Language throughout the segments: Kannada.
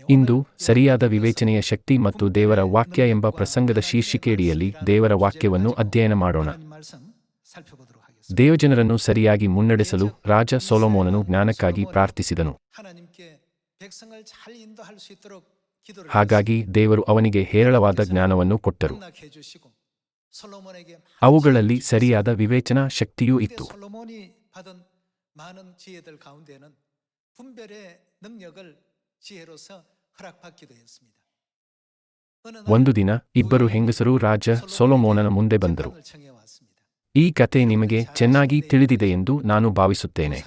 ಇಂದು ಸರಿಯಾದ ವಿವೇಚನೆಯ ಶಕ್ತಿ ಮತ್ತು ದೇವರ ವಾಕ್ಯ ಎಂಬ ಪ್ರಸಂಗದ ಶೀರ್ಷಿಕೆಯಡಿಯಲ್ಲಿ ದೇವರ ವಾಕ್ಯವನ್ನು ಅಧ್ಯಯನ ಮಾಡೋಣ. ದೇವಜನರನ್ನು ಸರಿಯಾಗಿ ಮುನ್ನಡೆಸಲು ರಾಜ ಸೊಲೊಮೋನನು ಜ್ಞಾನಕ್ಕಾಗಿ ಪ್ರಾರ್ಥಿಸಿದನು. ಹಾಗಾಗಿ ದೇವರು ಅವನಿಗೆ ಹೇರಳವಾದ ಜ್ಞಾನವನ್ನು ಕೊಟ್ಟರು. ಅವುಗಳಲ್ಲಿ ಸರಿಯಾದ ವಿವೇಚನಾ ಶಕ್ತಿಯೂ ಇತ್ತು. ಒಂದು ದಿನ ಇಬ್ಬರು ಹೆಂಗಸರು ರಾಜ ಸೊಲೊಮೋನನ ಮುಂದೆ ಬಂದರು. ಈ ಕತೆ ನಿಮಗೆ ಚೆನ್ನಾಗಿ ತಿಳಿದಿದೆಯೆಂದು ನಾನು ಭಾವಿಸುತ್ತೇನೆ.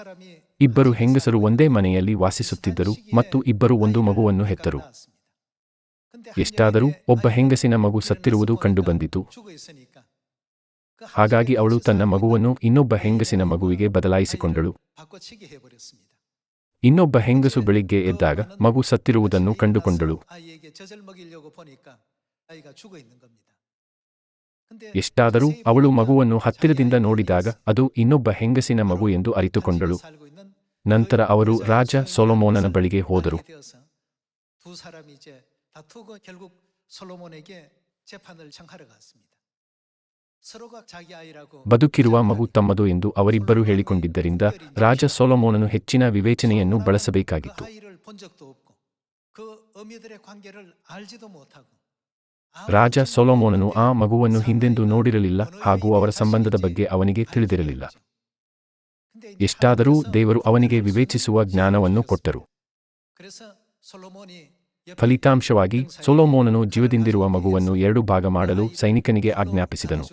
ಇಬ್ಬರು ಹೆಂಗಸರು ಒಂದೇ ಮನೆಯಲ್ಲಿ ವಾಸಿಸುತ್ತಿದ್ದರು ಮತ್ತು ಇಬ್ಬರು ಒಂದು ಮಗುವನ್ನು ಹೆತ್ತರು. ಎಷ್ಟಾದರೂ ಒಬ್ಬ ಹೆಂಗಸಿನ ಮಗು ಸತ್ತಿರುವುದು ಕಂಡುಬಂದಿತು. ಹಾಗಾಗಿ ಅವಳು ತನ್ನ ಮಗುವನ್ನು ಇನ್ನೊಬ್ಬ ಹೆಂಗಸಿನ ಮಗುವಿಗೆ ಬದಲಾಯಿಸಿಕೊಂಡಳು. ಇನ್ನೊಬ್ಬ ಹೆಂಗಸು ಬೆಳಿಗ್ಗೆ ಎದ್ದಾಗ ಮಗು ಸತ್ತಿರುವುದನ್ನು ಕಂಡುಕೊಂಡಳು. ಎಷ್ಟಾದರೂ ಅವಳು ಮಗುವನ್ನು ಹತ್ತಿರದಿಂದ ನೋಡಿದಾಗ ಅದು ಇನ್ನೊಬ್ಬ ಹೆಂಗಸಿನ ಮಗು ಎಂದು ಅರಿತುಕೊಂಡಳು. ನಂತರ ಅವರು ರಾಜ ಸೊಲೊಮೋನನ ಬಳಿಗೆ ಹೋದರು. ಬದುಕಿರುವ ಮಗು ತಮ್ಮದು ಎಂದು ಅವರಿಬ್ಬರೂ ಹೇಳಿಕೊಂಡಿದ್ದರಿಂದ ರಾಜ ಸೊಲೊಮೋನನು ಹೆಚ್ಚಿನ ವಿವೇಚನೆಯನ್ನು ಬಳಸಬೇಕಾಗಿತ್ತು. ರಾಜ ಸೊಲೊಮೋನನು ಆ ಮಗುವನ್ನು ಹಿಂದೆಂದೂ ನೋಡಿರಲಿಲ್ಲ ಹಾಗೂ ಅವರ ಸಂಬಂಧದ ಬಗ್ಗೆ ಅವನಿಗೆ ತಿಳಿದಿರಲಿಲ್ಲ. ಎಷ್ಟಾದರೂ ದೇವರು ಅವನಿಗೆ ವಿವೇಚಿಸುವ ಜ್ಞಾನವನ್ನು ಕೊಟ್ಟರು. ಫಲಿತಾಂಶವಾಗಿ ಸೊಲೊಮೋನನು ಜೀವದಿಂದಿರುವ ಮಗುವನ್ನು 2 ಭಾಗ ಮಾಡಲು ಸೈನಿಕನಿಗೆ ಆಜ್ಞಾಪಿಸಿದನು.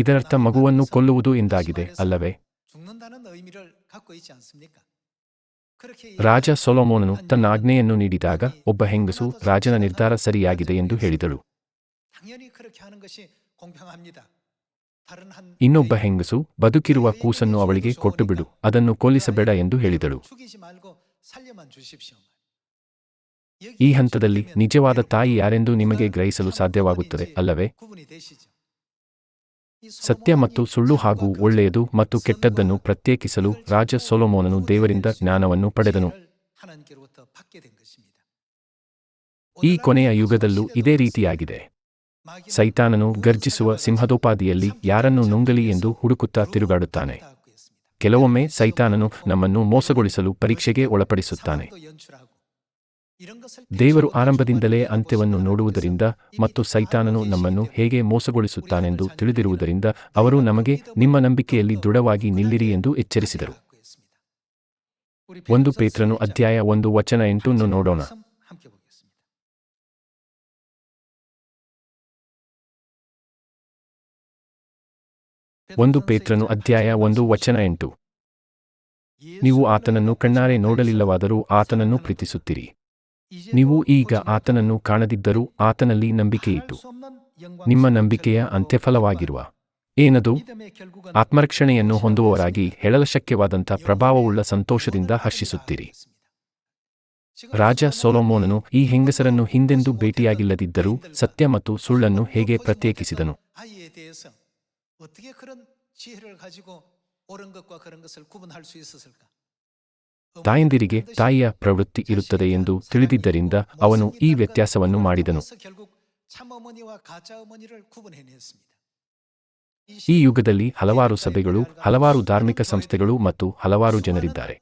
ಇದರರ್ಥ ಮಗುವನ್ನು ಕೊಲ್ಲುವುದು ಎಂದಾಗಿದೆ, ಅಲ್ಲವೇ? ರಾಜ ಸೊಲೊಮೋನನು ತನ್ನ ಆಜ್ಞೆಯನ್ನು ನೀಡಿದಾಗ ಒಬ್ಬ ಹೆಂಗಸು ರಾಜನ ನಿರ್ಧಾರ ಸರಿಯಾಗಿದೆ ಎಂದು ಹೇಳಿದಳು. ಇನ್ನೊಬ್ಬ ಹೆಂಗಸು ಬದುಕಿರುವ ಕೂಸನ್ನು ಅವಳಿಗೆ ಕೊಟ್ಟುಬಿಡು, ಅದನ್ನು ಕೊಲ್ಲಿಸಬೇಡ ಎಂದು ಹೇಳಿದಳು. ಈ ಹಂತದಲ್ಲಿ ನಿಜವಾದ ತಾಯಿ ಯಾರೆಂದು ನಿಮಗೆ ಗ್ರಹಿಸಲು ಸಾಧ್ಯವಾಗುತ್ತದೆ, ಅಲ್ಲವೇ? ಸತ್ಯ ಮತ್ತು ಸುಳ್ಳು ಹಾಗೂ ಒಳ್ಳೆಯದು ಮತ್ತು ಕೆಟ್ಟದ್ದನ್ನು ಪ್ರತ್ಯೇಕಿಸಲು ರಾಜ ಸೊಲೊಮೋನನು ದೇವರಿಂದ ಜ್ಞಾನವನ್ನು ಪಡೆದನು. ಈ ಕೊನೆಯ ಯುಗದಲ್ಲೂ ಇದೇ ರೀತಿಯಾಗಿದೆ. ಸೈತಾನನು ಗರ್ಜಿಸುವ ಸಿಂಹದೋಪಾದಿಯಲ್ಲಿ ಯಾರನ್ನು ನುಂಗಲಿ ಎಂದು ಹುಡುಕುತ್ತಾ ತಿರುಗಾಡುತ್ತಾನೆ. ಕೆಲವೊಮ್ಮೆ ಸೈತಾನನು ನಮ್ಮನ್ನು ಮೋಸಗೊಳಿಸಲು ಪರೀಕ್ಷೆಗೆ ಒಳಪಡಿಸುತ್ತಾನೆ. ದೇವರು ಆರಂಭದಿಂದಲೇ ಅಂತ್ಯವನ್ನು ನೋಡುವುದರಿಂದ ಮತ್ತು ಸೈತಾನನು ನಮ್ಮನ್ನು ಹೇಗೆ ಮೋಸಗೊಳಿಸುತ್ತಾನೆಂದು ತಿಳಿದಿರುವುದರಿಂದ ಅವರು ನಮಗೆ ನಿಮ್ಮ ನಂಬಿಕೆಯಲ್ಲಿ ದೃಢವಾಗಿ ನಿಲ್ಲಿರಿ ಎಂದು ಎಚ್ಚರಿಸಿದರು. 1 ಪೇತ್ರನು ಅಧ್ಯಾಯ 1 ವಚನ 8 ನೋಡೋಣ. ಪೇತ್ರನು ಅಧ್ಯಾಯ 1 ವಚನ 8. ನೀವು ಆತನನ್ನು ಕಣ್ಣಾರೆ ನೋಡಲಿಲ್ಲವಾದರೂ ಆತನನ್ನು ಪ್ರೀತಿಸುತ್ತೀರಿ. ನೀವು ಈಗ ಆತನನ್ನು ಕಾಣದಿದ್ದರೂ ಆತನಲ್ಲಿ ನಂಬಿಕೆಯಿಟ್ಟು ನಿಮ್ಮ ನಂಬಿಕೆಯ ಅಂತ್ಯಫಲವಾಗಿರುವ ಏನದು? ಆತ್ಮರಕ್ಷಣೆಯನ್ನು ಹೊಂದುವವರಾಗಿ ಹೇಳಲಶಕ್ಯವಾದಂಥ ಪ್ರಭಾವವುಳ್ಳ ಸಂತೋಷದಿಂದ ಹರ್ಷಿಸುತ್ತೀರಿ. ರಾಜ ಸೊಲೊಮೋನನು ಈ ಹೆಂಗಸರನ್ನು ಹಿಂದೆಂದೂ ಭೇಟಿಯಾಗಿಲ್ಲದಿದ್ದರೂ ಸತ್ಯ ಮತ್ತು ಸುಳ್ಳನ್ನು ಹೇಗೆ ಪ್ರತ್ಯೇಕಿಸಿದನು? ತಾಯಂದಿರಿಗೆ ತಾಯಿಯ ಪ್ರವೃತ್ತಿ ಇರುತ್ತದೆ ಎಂದು ತಿಳಿದಿದ್ದರಿಂದ ಅವನು ಈ ವ್ಯತ್ಯಾಸವನ್ನು ಮಾಡಿದನು. ಈ ಯುಗದಲ್ಲಿ ಹಲವಾರು ಸಭೆಗಳು, ಹಲವಾರು ಧಾರ್ಮಿಕ ಸಂಸ್ಥೆಗಳು ಮತ್ತು ಹಲವಾರು ಜನರಿದ್ದಾರೆ.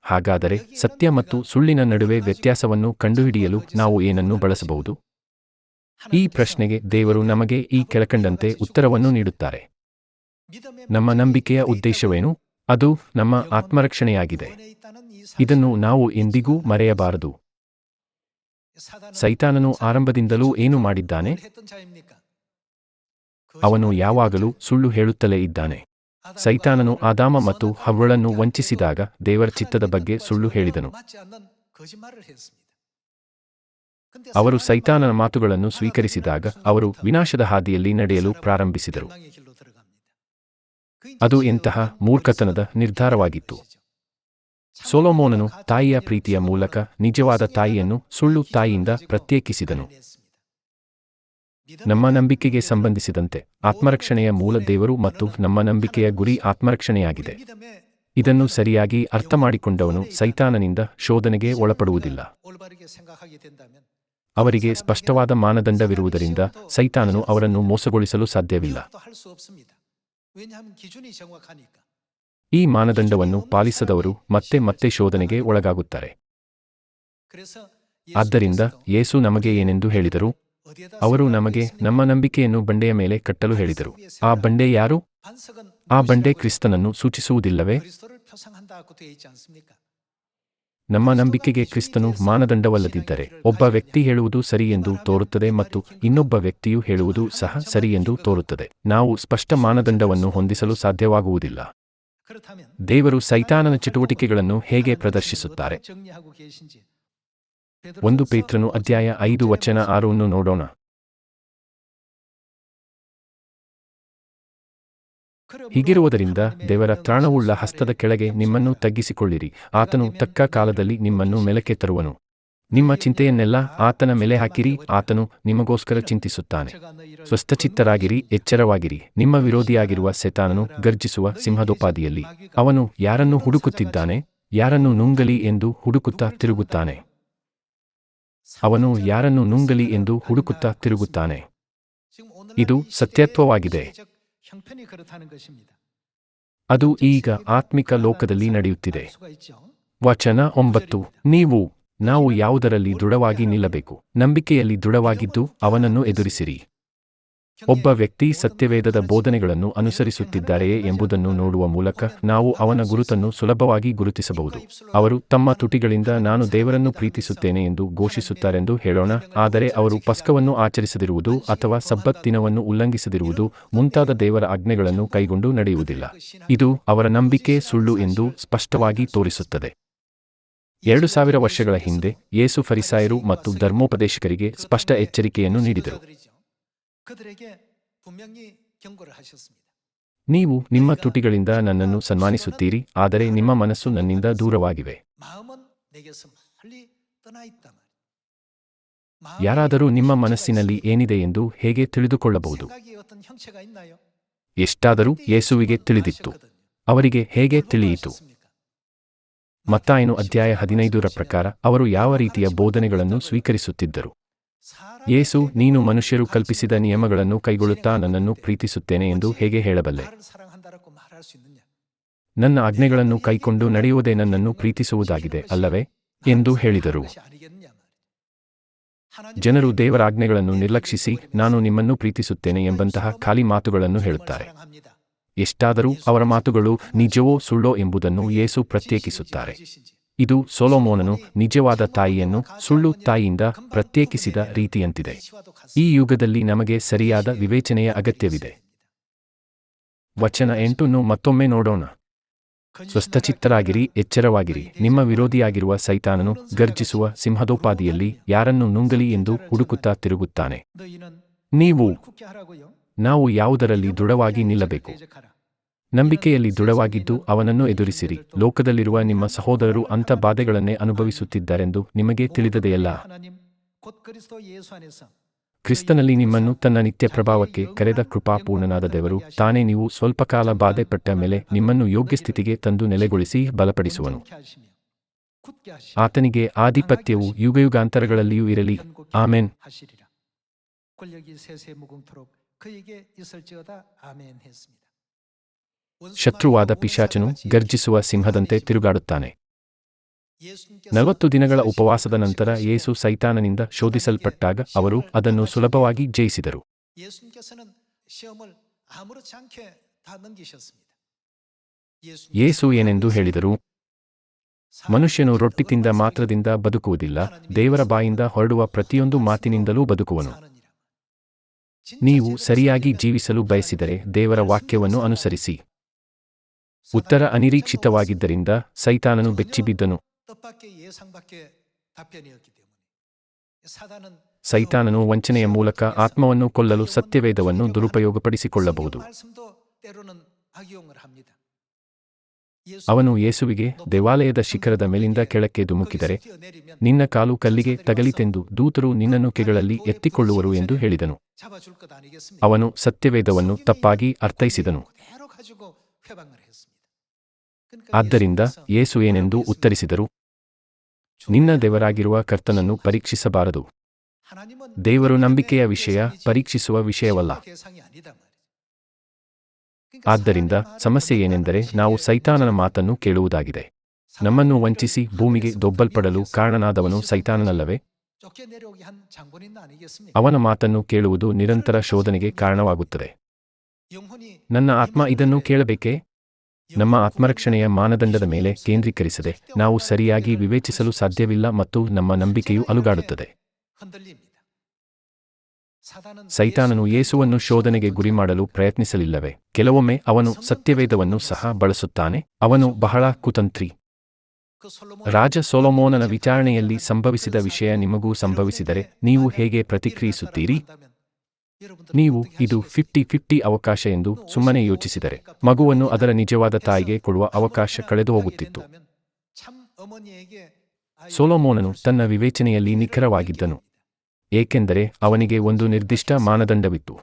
ಹಾಗಾದರೆ ಸತ್ಯ ಮತ್ತು ಸುಳ್ಳಿನ ನಡುವೆ ವ್ಯತ್ಯಾಸವನ್ನು ಕಂಡುಹಿಡಿಯಲು ನಾವು ಏನನ್ನು ಬಳಸಬಹುದು? ಈ ಪ್ರಶ್ನೆಗೆ ದೇವರು ನಮಗೆ ಈ ಕೆಳಕಂಡಂತೆ ಉತ್ತರವನ್ನು ನೀಡುತ್ತಾರೆ. ನಮ್ಮ ನಂಬಿಕೆಯ ಉದ್ದೇಶವೇನು? ಅದು ನಮ್ಮ ಆತ್ಮರಕ್ಷಣೆಯಾಗಿದೆ. ಇದನ್ನು ನಾವು ಎಂದಿಗೂ ಮರೆಯಬಾರದು. ಸೈತಾನನು ಆರಂಭದಿಂದಲೂ ಏನು ಮಾಡಿದ್ದಾನೆ? ಅವನು ಯಾವಾಗಲೂ ಸುಳ್ಳು ಹೇಳುತ್ತಲೇ ಇದ್ದಾನೆ. ಸೈತಾನನು ಆದಾಮ ಮತ್ತು ಹವ್ವಳನ್ನು ವಂಚಿಸಿದಾಗ ದೇವರ ಚಿತ್ತದ ಬಗ್ಗೆ ಸುಳ್ಳು ಹೇಳಿದನು. ಅವರು ಸೈತಾನನ ಮಾತುಗಳನ್ನು ಸ್ವೀಕರಿಸಿದಾಗ ಅವರು ವಿನಾಶದ ಹಾದಿಯಲ್ಲಿ ನಡೆಯಲು ಪ್ರಾರಂಭಿಸಿದರು. ಅದು ಎಂತಹ ಮೂರ್ಖತನದ ನಿರ್ಧಾರವಾಗಿತ್ತು! ಸೊಲೊಮೋನನು ತಾಯಿಯ ಪ್ರೀತಿಯ ಮೂಲಕ ನಿಜವಾದ ತಾಯಿಯನ್ನು ಸುಳ್ಳು ತಾಯಿಯಿಂದ ಪ್ರತ್ಯೇಕಿಸಿದನು. ನಮ್ಮ ನಂಬಿಕೆಗೆ ಸಂಬಂಧಿಸಿದಂತೆ ಆತ್ಮರಕ್ಷಣೆಯ ಮೂಲ ದೇವರು ಮತ್ತು ನಮ್ಮ ನಂಬಿಕೆಯ ಗುರಿ ಆತ್ಮರಕ್ಷಣೆಯಾಗಿದೆ. ಇದನ್ನು ಸರಿಯಾಗಿ ಅರ್ಥಮಾಡಿಕೊಂಡವನು ಸೈತಾನನಿಂದ ಶೋಧನೆಗೆ ಒಳಪಡುವುದಿಲ್ಲ. ಅವರಿಗೆ ಸ್ಪಷ್ಟವಾದ ಮಾನದಂಡವಿರುವುದರಿಂದ ಸೈತಾನನು ಅವರನ್ನು ಮೋಸಗೊಳಿಸಲು ಸಾಧ್ಯವಿಲ್ಲ. ಈ ಮಾನದಂಡವನ್ನು ಪಾಲಿಸದವರು ಮತ್ತೆ ಮತ್ತೆ ಶೋಧನೆಗೆ ಒಳಗಾಗುತ್ತಾರೆ. ಆದ್ದರಿಂದ ಯೇಸು ನಮಗೆ ಏನೆಂದು ಹೇಳಿದರು? ಅವರು ನಮಗೆ ನಮ್ಮ ನಂಬಿಕೆಯನ್ನು ಬಂಡೆಯ ಮೇಲೆ ಕಟ್ಟಲು ಹೇಳಿದರು. ಆ ಬಂಡೆ ಯಾರು? ಆ ಬಂಡೆ ಕ್ರಿಸ್ತನನ್ನು ಸೂಚಿಸುವುದಿಲ್ಲವೇ? ನಮ್ಮ ನಂಬಿಕೆಗೆ ಕ್ರಿಸ್ತನು ಮಾನದಂಡವಲ್ಲದಿದ್ದರೆ ಒಬ್ಬ ವ್ಯಕ್ತಿ ಹೇಳುವುದು ಸರಿ ಎಂದು ತೋರುತ್ತದೆ ಮತ್ತು ಇನ್ನೊಬ್ಬ ವ್ಯಕ್ತಿಯು ಹೇಳುವುದು ಸಹ ಸರಿ ಎಂದು ತೋರುತ್ತದೆ. ನಾವು ಸ್ಪಷ್ಟ ಮಾನದಂಡವನ್ನು ಹೊಂದಿಸಲು ಸಾಧ್ಯವಾಗುವುದಿಲ್ಲ. ದೇವರು ಸೈತಾನನ ಚಟುವಟಿಕೆಗಳನ್ನು ಹೇಗೆ ಪ್ರದರ್ಶಿಸುತ್ತಾರೆ? 1 ಪೇತ್ರನು ಅಧ್ಯಾಯ 5 ವಚನ 6 ನೋಡೋಣ. ಹೀಗಿರುವುದರಿಂದ ದೇವರ ತ್ರಾಣವುಳ್ಳ ಹಸ್ತದ ಕೆಳಗೆ ನಿಮ್ಮನ್ನು ತಗ್ಗಿಸಿಕೊಳ್ಳಿರಿ, ಆತನು ತಕ್ಕ ಕಾಲದಲ್ಲಿ ನಿಮ್ಮನ್ನು ಮೇಲಕ್ಕೆ ತರುವನು. ನಿಮ್ಮ ಚಿಂತೆಯನ್ನೆಲ್ಲ ಆತನ ಮೇಲೆ ಹಾಕಿರಿ, ಆತನು ನಿಮಗೋಸ್ಕರ ಚಿಂತಿಸುತ್ತಾನೆ. ಸ್ವಸ್ಥಚಿತ್ತರಾಗಿರಿ, ಎಚ್ಚರವಾಗಿರಿ. ನಿಮ್ಮ ವಿರೋಧಿಯಾಗಿರುವ ಸೈತಾನನು ಗರ್ಜಿಸುವ ಸಿಂಹದೋಪಾದಿಯಲ್ಲಿ ಅವನು ಯಾರನ್ನು ಹುಡುಕುತ್ತಿದ್ದಾನೆ? ಯಾರನ್ನು ನುಂಗಲಿ ಎಂದು ಹುಡುಕುತ್ತಾ ತಿರುಗುತ್ತಾನೆ. ಅವನು ಯಾರನ್ನು ನುಂಗಲಿ ಎಂದು ಹುಡುಕುತ್ತಾ ತಿರುಗುತ್ತಾನೆ. ಇದು ಸತ್ಯತ್ವವಾಗಿದೆ. ಅದು ಈಗ ಆತ್ಮಿಕ ಲೋಕದಲ್ಲಿ ನಡೆಯುತ್ತಿದೆ. ವಚನ 9. ನಾವು ಯಾವುದರಲ್ಲಿ ದೃಢವಾಗಿ ನಿಲ್ಲಬೇಕು? ನಂಬಿಕೆಯಲ್ಲಿ ದೃಢವಾಗಿದ್ದು ಅವನನ್ನು ಎದುರಿಸಿರಿ. ಒಬ್ಬ ವ್ಯಕ್ತಿ ಸತ್ಯವೇದದ ಬೋಧನೆಗಳನ್ನು ಅನುಸರಿಸುತ್ತಿದ್ದಾರೆಯೇ ಎಂಬುದನ್ನು ನೋಡುವ ಮೂಲಕ ನಾವು ಅವನ ಗುರುತನ್ನು ಸುಲಭವಾಗಿ ಗುರುತಿಸಬಹುದು. ಅವರು ತಮ್ಮ ತುಟಿಗಳಿಂದ ನಾನು ದೇವರನ್ನು ಪ್ರೀತಿಸುತ್ತೇನೆ ಎಂದು ಘೋಷಿಸುತ್ತಾರೆಂದು ಹೇಳೋಣ, ಆದರೆ ಅವರು ಪಸ್ಕವನ್ನು ಆಚರಿಸದಿರುವುದು ಅಥವಾ ಸಬ್ಬತ್ ದಿನವನ್ನು ಉಲ್ಲಂಘಿಸದಿರುವುದು ಮುಂತಾದ ದೇವರ ಆಜ್ಞೆಗಳನ್ನು ಕೈಗೊಂಡು ನಡೆಯುವುದಿಲ್ಲ. ಇದು ಅವರ ನಂಬಿಕೆ ಸುಳ್ಳು ಎಂದು ಸ್ಪಷ್ಟವಾಗಿ ತೋರಿಸುತ್ತದೆ. 2000 ವರ್ಷಗಳ ಹಿಂದೆ ಯೇಸು ಫರಿಸಾಯರು ಮತ್ತು ಧರ್ಮೋಪದೇಶಕರಿಗೆ ಸ್ಪಷ್ಟ ಎಚ್ಚರಿಕೆಯನ್ನು ನೀಡಿದರು. ನೀವು ನಿಮ್ಮ ತುಟಿಗಳಿಂದ ನನ್ನನ್ನು ಸನ್ಮಾನಿಸುತ್ತೀರಿ, ಆದರೆ ನಿಮ್ಮ ಮನಸ್ಸು ನನ್ನಿಂದ ದೂರವಾಗಿವೆ. ಯಾರಾದರೂ ನಿಮ್ಮ ಮನಸ್ಸಿನಲ್ಲಿ ಏನಿದೆ ಎಂದು ಹೇಗೆ ತಿಳಿದುಕೊಳ್ಳಬಹುದು? ಎಷ್ಟಾದರೂ ಯೇಸುವಿಗೆ ತಿಳಿದಿತ್ತು. ಅವರಿಗೆ ಹೇಗೆ ತಿಳಿಯಿತು? ಮತ್ತಾಯನು ಅಧ್ಯಾಯ 15 ಪ್ರಕಾರ ಅವರು ಯಾವ ರೀತಿಯ ಬೋಧನೆಗಳನ್ನು ಸ್ವೀಕರಿಸುತ್ತಿದ್ದರು? ಯೇಸು, ನೀನು ಮನುಷ್ಯರು ಕಲ್ಪಿಸಿದ ನಿಯಮಗಳನ್ನು ಕೈಗೊಳ್ಳುತ್ತಾ ನನ್ನನ್ನು ಪ್ರೀತಿಸುತ್ತೇನೆ ಎಂದು ಹೇಗೆ ಹೇಳಬಲ್ಲೆ? ನನ್ನ ಆಜ್ಞೆಗಳನ್ನು ಕೈಕೊಂಡು ನಡೆಯುವುದೇ ನನ್ನನ್ನು ಪ್ರೀತಿಸುವುದಾಗಿದೆ ಅಲ್ಲವೇ ಎಂದು ಹೇಳಿದರು. ಜನರು ದೇವರ ಆಜ್ಞೆಗಳನ್ನು ನಿರ್ಲಕ್ಷಿಸಿ ನಾನು ನಿಮ್ಮನ್ನು ಪ್ರೀತಿಸುತ್ತೇನೆ ಎಂಬಂತಹ ಖಾಲಿ ಮಾತುಗಳನ್ನು ಹೇಳುತ್ತಾರೆ. ಎಷ್ಟಾದರೂ ಅವರ ಮಾತುಗಳು ನಿಜವೋ ಸುಳ್ಳೋ ಎಂಬುದನ್ನು ಯೇಸು ಪ್ರತ್ಯೇಕಿಸುತ್ತಾರೆ. ಇದು ಸೊಲೊಮೋನನು ನಿಜವಾದ ತಾಯಿಯನ್ನು ಸುಳ್ಳು ತಾಯಿಯಿಂದ ಪ್ರತ್ಯೇಕಿಸಿದ ರೀತಿಯಂತಿದೆ. ಈ ಯುಗದಲ್ಲಿ ನಮಗೆ ಸರಿಯಾದ ವಿವೇಚನೆಯ ಅಗತ್ಯವಿದೆ. ವಚನ 8 ಮತ್ತೊಮ್ಮೆ ನೋಡೋಣ. ಸ್ವಸ್ಥಚಿತ್ತರಾಗಿರಿ, ಎಚ್ಚರವಾಗಿರಿ. ನಿಮ್ಮ ವಿರೋಧಿಯಾಗಿರುವ ಸೈತಾನನು ಗರ್ಜಿಸುವ ಸಿಂಹದೋಪಾದಿಯಲ್ಲಿ ಯಾರನ್ನು ನುಂಗಲಿ ಎಂದು ಹುಡುಕುತ್ತಾ ತಿರುಗುತ್ತಾನೆ. ನಾವು ಯಾವುದರಲ್ಲಿ ದೃಢವಾಗಿ ನಿಲ್ಲಬೇಕು? ನಂಬಿಕೆಯಲ್ಲಿ ದೃಢವಾಗಿದ್ದು ಅವನನ್ನು ಎದುರಿಸಿರಿ. ಲೋಕದಲ್ಲಿರುವ ನಿಮ್ಮ ಸಹೋದರರು ಅಂಥ ಬಾಧೆಗಳನ್ನೇ ಅನುಭವಿಸುತ್ತಿದ್ದಾರೆಂದು ನಿಮಗೆ ತಿಳಿದದೆಯಲ್ಲ. ಕ್ರಿಸ್ತನಲ್ಲಿ ನಿಮ್ಮನ್ನು ತನ್ನ ನಿತ್ಯ ಪ್ರಭಾವಕ್ಕೆ ಕರೆದ ಕೃಪಾಪೂರ್ಣನಾದ ದೇವರು ತಾನೇ ನೀವು ಸ್ವಲ್ಪ ಕಾಲ ಬಾಧೆ ಪಟ್ಟ ಮೇಲೆ ನಿಮ್ಮನ್ನು ಯೋಗ್ಯ ಸ್ಥಿತಿಗೆ ತಂದು ನೆಲೆಗೊಳಿಸಿ ಬಲಪಡಿಸುವನು. ಆತನಿಗೆ ಆಧಿಪತ್ಯವು ಯುಗಯುಗಾಂತರಗಳಲ್ಲಿಯೂ ಇರಲಿ. ಆಮೆನ್. ಶತ್ರುವಾದ ಪಿಶಾಚನು ಗರ್ಜಿಸುವ ಸಿಂಹದಂತೆ ತಿರುಗಾಡುತ್ತಾನೆ. 40 ದಿನಗಳ ಉಪವಾಸದ ನಂತರ ಯೇಸು ಸೈತಾನನಿಂದ ಶೋಧಿಸಲ್ಪಟ್ಟಾಗ ಅವರು ಅದನ್ನು ಸುಲಭವಾಗಿ ಜಯಿಸಿದರು. ಯೇಸು ಏನೆಂದು ಹೇಳಿದರು? ಮನುಷ್ಯನು ರೊಟ್ಟಿ ತಿಂದ ಮಾತ್ರದಿಂದ ಬದುಕುವುದಿಲ್ಲ, ದೇವರ ಬಾಯಿಂದ ಹೊರಡುವ ಪ್ರತಿಯೊಂದು ಮಾತಿನಿಂದಲೂ ಬದುಕುವನು. ನೀವು ಸರಿಯಾಗಿ ಜೀವಿಸಲು ಬಯಸಿದರೆ ದೇವರ ವಾಕ್ಯವನ್ನು ಅನುಸರಿಸಿ. ಉತ್ತರ ಅನಿರೀಕ್ಷಿತವಾಗಿದ್ದರಿಂದ ಸೈತಾನನು ಬೆಚ್ಚಿಬಿದ್ದನು. ಸೈತಾನನು ವಂಚನೆಯ ಮೂಲಕ ಆತ್ಮವನ್ನು ಕೊಲ್ಲಲು ಸತ್ಯವೇದವನ್ನು ದುರುಪಯೋಗಪಡಿಸಿಕೊಳ್ಳಬಹುದು. ಅವನು ಯೇಸುವಿಗೆ ದೇವಾಲಯದ ಶಿಖರದ ಮೇಲಿಂದ ಕೆಳಕ್ಕೆ ಧುಮುಕಿದರೆ ನಿನ್ನ ಕಾಲು ಕಲ್ಲಿಗೆ ತಗಲಿತೆಂದು ದೂತರು ನಿನ್ನನ್ನು ಕೆಗಳಲ್ಲಿ ಎತ್ತಿಕೊಳ್ಳುವರು ಎಂದು ಹೇಳಿದನು. ಅವನು ಸತ್ಯವೇದವನ್ನು ತಪ್ಪಾಗಿ ಅರ್ಥೈಸಿದನು. ಆದ್ದರಿಂದ ಯೇಸು ಏನೆಂದು ಉತ್ತರಿಸಿದರು? ನಿನ್ನ ದೇವರಾಗಿರುವ ಕರ್ತನನ್ನು ಪರೀಕ್ಷಿಸಬಾರದು. ದೇವರು ನಂಬಿಕೆಯ ವಿಷಯ, ಪರೀಕ್ಷಿಸುವ ವಿಷಯವಲ್ಲ. ಆದ್ದರಿಂದ ಸಮಸ್ಯೆ ಏನೆಂದರೆ ನಾವು ಸೈತಾನನ ಮಾತನ್ನು ಕೇಳುವುದಾಗಿದೆ. ನಮ್ಮನ್ನು ವಂಚಿಸಿ ಭೂಮಿಗೆ ದೊಬ್ಬಲ್ಪಡಲು ಕಾರಣನಾದವನು ಸೈತಾನನಲ್ಲವೇ? ಅವನ ಮಾತನ್ನು ಕೇಳುವುದು ನಿರಂತರ ಶೋಧನೆಗೆ ಕಾರಣವಾಗುತ್ತದೆ. ನನ್ನ ಆತ್ಮ ಇದನ್ನು ಕೇಳಬೇಕೇ? ನಮ್ಮ ಆತ್ಮರಕ್ಷಣೆಯ ಮಾನದಂಡದ ಮೇಲೆ ಕೇಂದ್ರೀಕರಿಸದೆ ನಾವು ಸರಿಯಾಗಿ ವಿವೇಚಿಸಲು ಸಾಧ್ಯವಿಲ್ಲ ಮತ್ತು ನಮ್ಮ ನಂಬಿಕೆಯು ಅಲುಗಾಡುತ್ತದೆ. ಸೈತಾನನು ಯೇಸುವನ್ನು ಶೋಧನೆಗೆ ಗುರಿಮಾಡಲು ಪ್ರಯತ್ನಿಸಲಿಲ್ಲವೇ? ಕೆಲವೊಮ್ಮೆ ಅವನು ಸತ್ಯವೇದವನ್ನು ಸಹ ಬಳಸುತ್ತಾನೆ. ಅವನು ಬಹಳ ಕುತಂತ್ರಿ. ರಾಜ ಸೊಲೊಮೋನನ ವಿಚಾರಣೆಯಲ್ಲಿ ಸಂಭವಿಸಿದ ವಿಷಯ ನಿಮಗೂ ಸಂಭವಿಸಿದರೆ ನೀವು ಹೇಗೆ ಪ್ರತಿಕ್ರಿಯಿಸುತ್ತೀರಿ? ನೀವು ಇದು 50-50 ಅವಕಾಶ ಎಂದು ಸುಮ್ಮನೆ ಯೋಚಿಸಿದರೆ ಮಗುವನ್ನು ಅದರ ನಿಜವಾದ ತಾಯಿಗೆ ಕೊಡುವ ಅವಕಾಶ ಕಳೆದುಹೋಗುತ್ತಿತ್ತು. ಸೊಲೊಮೋನನು ತನ್ನ ವಿವೇಚನೆಯಲ್ಲಿ ನಿಖರವಾಗಿದ್ದನು, ಏಕೆಂದರೆ ಅವನಿಗೆ ಒಂದು ನಿರ್ದಿಷ್ಟ ಮಾನದಂಡವಿತ್ತು.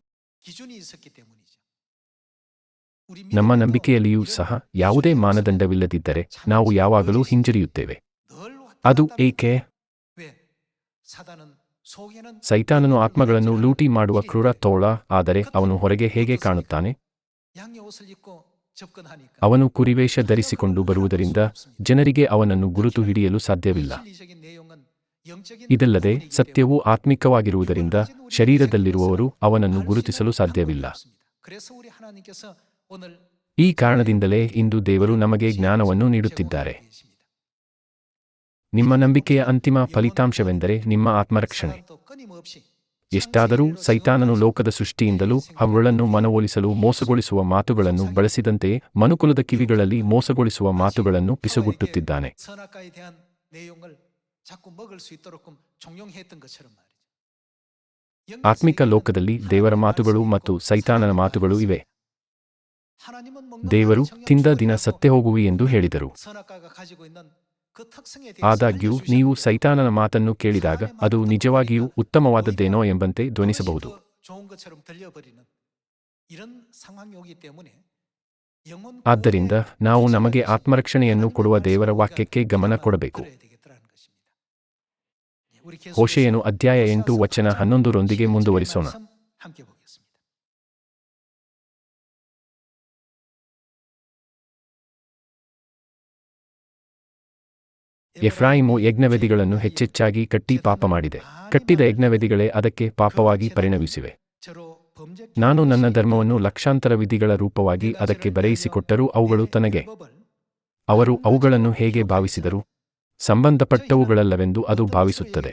ನಮ್ಮ ನಂಬಿಕೆಯಲ್ಲಿಯೂ ಸಹ ಯಾವುದೇ ಮಾನದಂಡವಿಲ್ಲದಿದ್ದರೆ ನಾವು ಯಾವಾಗಲೂ ಹಿಂಜರಿಯುತ್ತೇವೆ. ಅದು ಏಕೆ? ಸೈತಾನನು ಆತ್ಮಗಳನ್ನು ಲೂಟಿ ಮಾಡುವ ಕ್ರೂರ ತೋಳ, ಆದರೆ ಅವನು ಹೊರಗೆ ಹೇಗೆ ಕಾಣುತ್ತಾನೆ? ಅವನು ಕುರಿವೇಷ ಧರಿಸಿಕೊಂಡು ಬರುವುದರಿಂದ ಜನರಿಗೆ ಅವನನ್ನು ಗುರುತು ಹಿಡಿಯಲು ಸಾಧ್ಯವಿಲ್ಲ. ಇದಲ್ಲದೆ ಸತ್ಯವು ಆತ್ಮಿಕವಾಗಿರುವುದರಿಂದ ಶರೀರದಲ್ಲಿರುವವರು ಅವನನ್ನು ಗುರುತಿಸಲು ಸಾಧ್ಯವಿಲ್ಲ. ಈ ಕಾರಣದಿಂದಲೇ ಇಂದು ದೇವರು ನಮಗೆ ಜ್ಞಾನವನ್ನು ನೀಡುತ್ತಿದ್ದಾರೆ. ನಿಮ್ಮ ನಂಬಿಕೆಯ ಅಂತಿಮ ಫಲಿತಾಂಶವೆಂದರೆ ನಿಮ್ಮ ಆತ್ಮರಕ್ಷಣೆ. ಎಷ್ಟಾದರೂ ಸೈತಾನನು ಲೋಕದ ಸೃಷ್ಟಿಯಿಂದಲೂ ಹವ್ವಳನ್ನು ಮನವೊಲಿಸಲು ಮೋಸಗೊಳಿಸುವ ಮಾತುಗಳನ್ನು ಬಳಸಿದಂತೆಯೇ ಮನುಕುಲದ ಕಿವಿಗಳಲ್ಲಿ ಮೋಸಗೊಳಿಸುವ ಮಾತುಗಳನ್ನು ಪಿಸುಗುಟ್ಟುತ್ತಿದ್ದಾನೆ. ಆತ್ಮಿಕ ಲೋಕದಲ್ಲಿ ದೇವರ ಮಾತುಗಳು ಮತ್ತು ಸೈತಾನನ ಮಾತುಗಳು ಇವೆ. ದೇವರು ತಿಂದ ದಿನ ಸತ್ತೇ ಹೋಗುವಿ ಎಂದು ಹೇಳಿದರು. ಆದಾಗ್ಯೂ ನೀವು ಸೈತಾನನ ಮಾತನ್ನು ಕೇಳಿದಾಗ ಅದು ನಿಜವಾಗಿಯೂ ಉತ್ತಮವಾದದ್ದೇನೋ ಎಂಬಂತೆ ಧ್ವನಿಸಬಹುದು. ಆದ್ದರಿಂದ ನಾವು ನಮಗೆ ಆತ್ಮರಕ್ಷಣೆಯನ್ನು ಕೊಡುವ ದೇವರ ವಾಕ್ಯಕ್ಕೆ ಗಮನ ಕೊಡಬೇಕು. ಹೋಶೇಯನು ಅಧ್ಯಾಯ 8 ವಚನ 11 ರೊಂದಿಗೆ ಮುಂದುವರಿಸೋಣ. ಎಫ್ರಾಯಿಮು ಯಜ್ಞವೇದಿಗಳನ್ನು ಹೆಚ್ಚೆಚ್ಚಾಗಿ ಕಟ್ಟಿ ಪಾಪ ಮಾಡಿದೆ. ಕಟ್ಟಿದ ಯಜ್ಞವೇದಿಗಳೇ ಅದಕ್ಕೆ ಪಾಪವಾಗಿ ಪರಿಣಮಿಸಿವೆ. ನಾನು ನನ್ನ ಧರ್ಮವನ್ನು ಲಕ್ಷಾಂತರ ವಿಧಿಗಳ ರೂಪವಾಗಿ ಅದಕ್ಕೆ ಬರೆಯಿಸಿಕೊಟ್ಟರೂ ಅವುಗಳು ತನಗೆ. ಅವರು ಅವುಗಳನ್ನು ಹೇಗೆ ಭಾವಿಸಿದರು? ಸಂಬಂಧಪಟ್ಟವುಗಳಲ್ಲವೆಂದು ಅದು ಭಾವಿಸುತ್ತದೆ.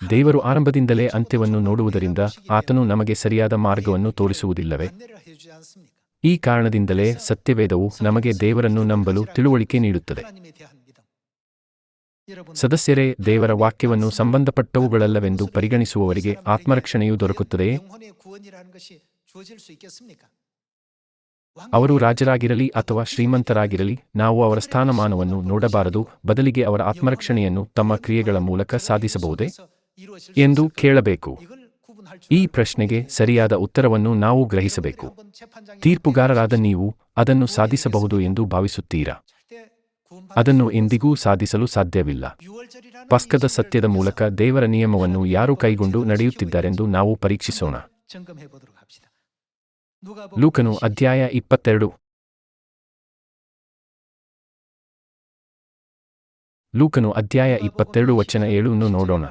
ದೇವರು ಆರಂಭದಿಂದಲೇ ಅಂತ್ಯವನ್ನು ನೋಡುವುದರಿಂದ ಆತನು ನಮಗೆ ಸರಿಯಾದ ಮಾರ್ಗವನ್ನು ತೋರಿಸುವುದಿಲ್ಲವೇ? ಈ ಕಾರಣದಿಂದಲೇ ಸತ್ಯವೇದವು ನಮಗೆ ದೇವರನ್ನು ನಂಬಲು ತಿಳುವಳಿಕೆ ನೀಡುತ್ತದೆ. ಸದಸ್ಯರೇ, ದೇವರ ವಾಕ್ಯವನ್ನು ಸಂಬಂಧಪಟ್ಟವುಗಳಲ್ಲವೆಂದು ಪರಿಗಣಿಸುವವರಿಗೆ ಆತ್ಮರಕ್ಷಣೆಯು ದೊರಕುತ್ತದೆಯೇ? ಅವರು ರಾಜರಾಗಿರಲಿ ಅಥವಾ ಶ್ರೀಮಂತರಾಗಿರಲಿ, ನಾವು ಅವರ ಸ್ಥಾನಮಾನವನ್ನು ನೋಡಬಾರದು, ಬದಲಿಗೆ ಅವರ ಆತ್ಮರಕ್ಷಣೆಯನ್ನು ತಮ್ಮ ಕ್ರಿಯೆಗಳ ಮೂಲಕ ಸಾಧಿಸಬಹುದೇ ಎಂದು ಕೇಳಬೇಕು. ಈ ಪ್ರಶ್ನೆಗೆ ಸರಿಯಾದ ಉತ್ತರವನ್ನು ನಾವು ಗ್ರಹಿಸಬೇಕು. ತೀರ್ಪುಗಾರರಾದ ನೀವು ಅದನ್ನು ಸಾಧಿಸಬಹುದು ಎಂದು ಭಾವಿಸುತ್ತೀರಾ? ಅದನ್ನು ಎಂದಿಗೂ ಸಾಧಿಸಲು ಸಾಧ್ಯವಿಲ್ಲ. ಪಸ್ಕದ ಸತ್ಯದ ಮೂಲಕ ದೇವರ ನಿಯಮವನ್ನು ಯಾರು ಕೈಗೊಂಡು ನಡೆಯುತ್ತಿದ್ದಾರೆಂದು ನಾವು ಪರೀಕ್ಷಿಸೋಣ. ಲೂಕನು ಅಧ್ಯಾಯ 22. ಲೂಕನು ಅಧ್ಯಾಯ 22 ವಚನ 7 ನೋಡೋಣ.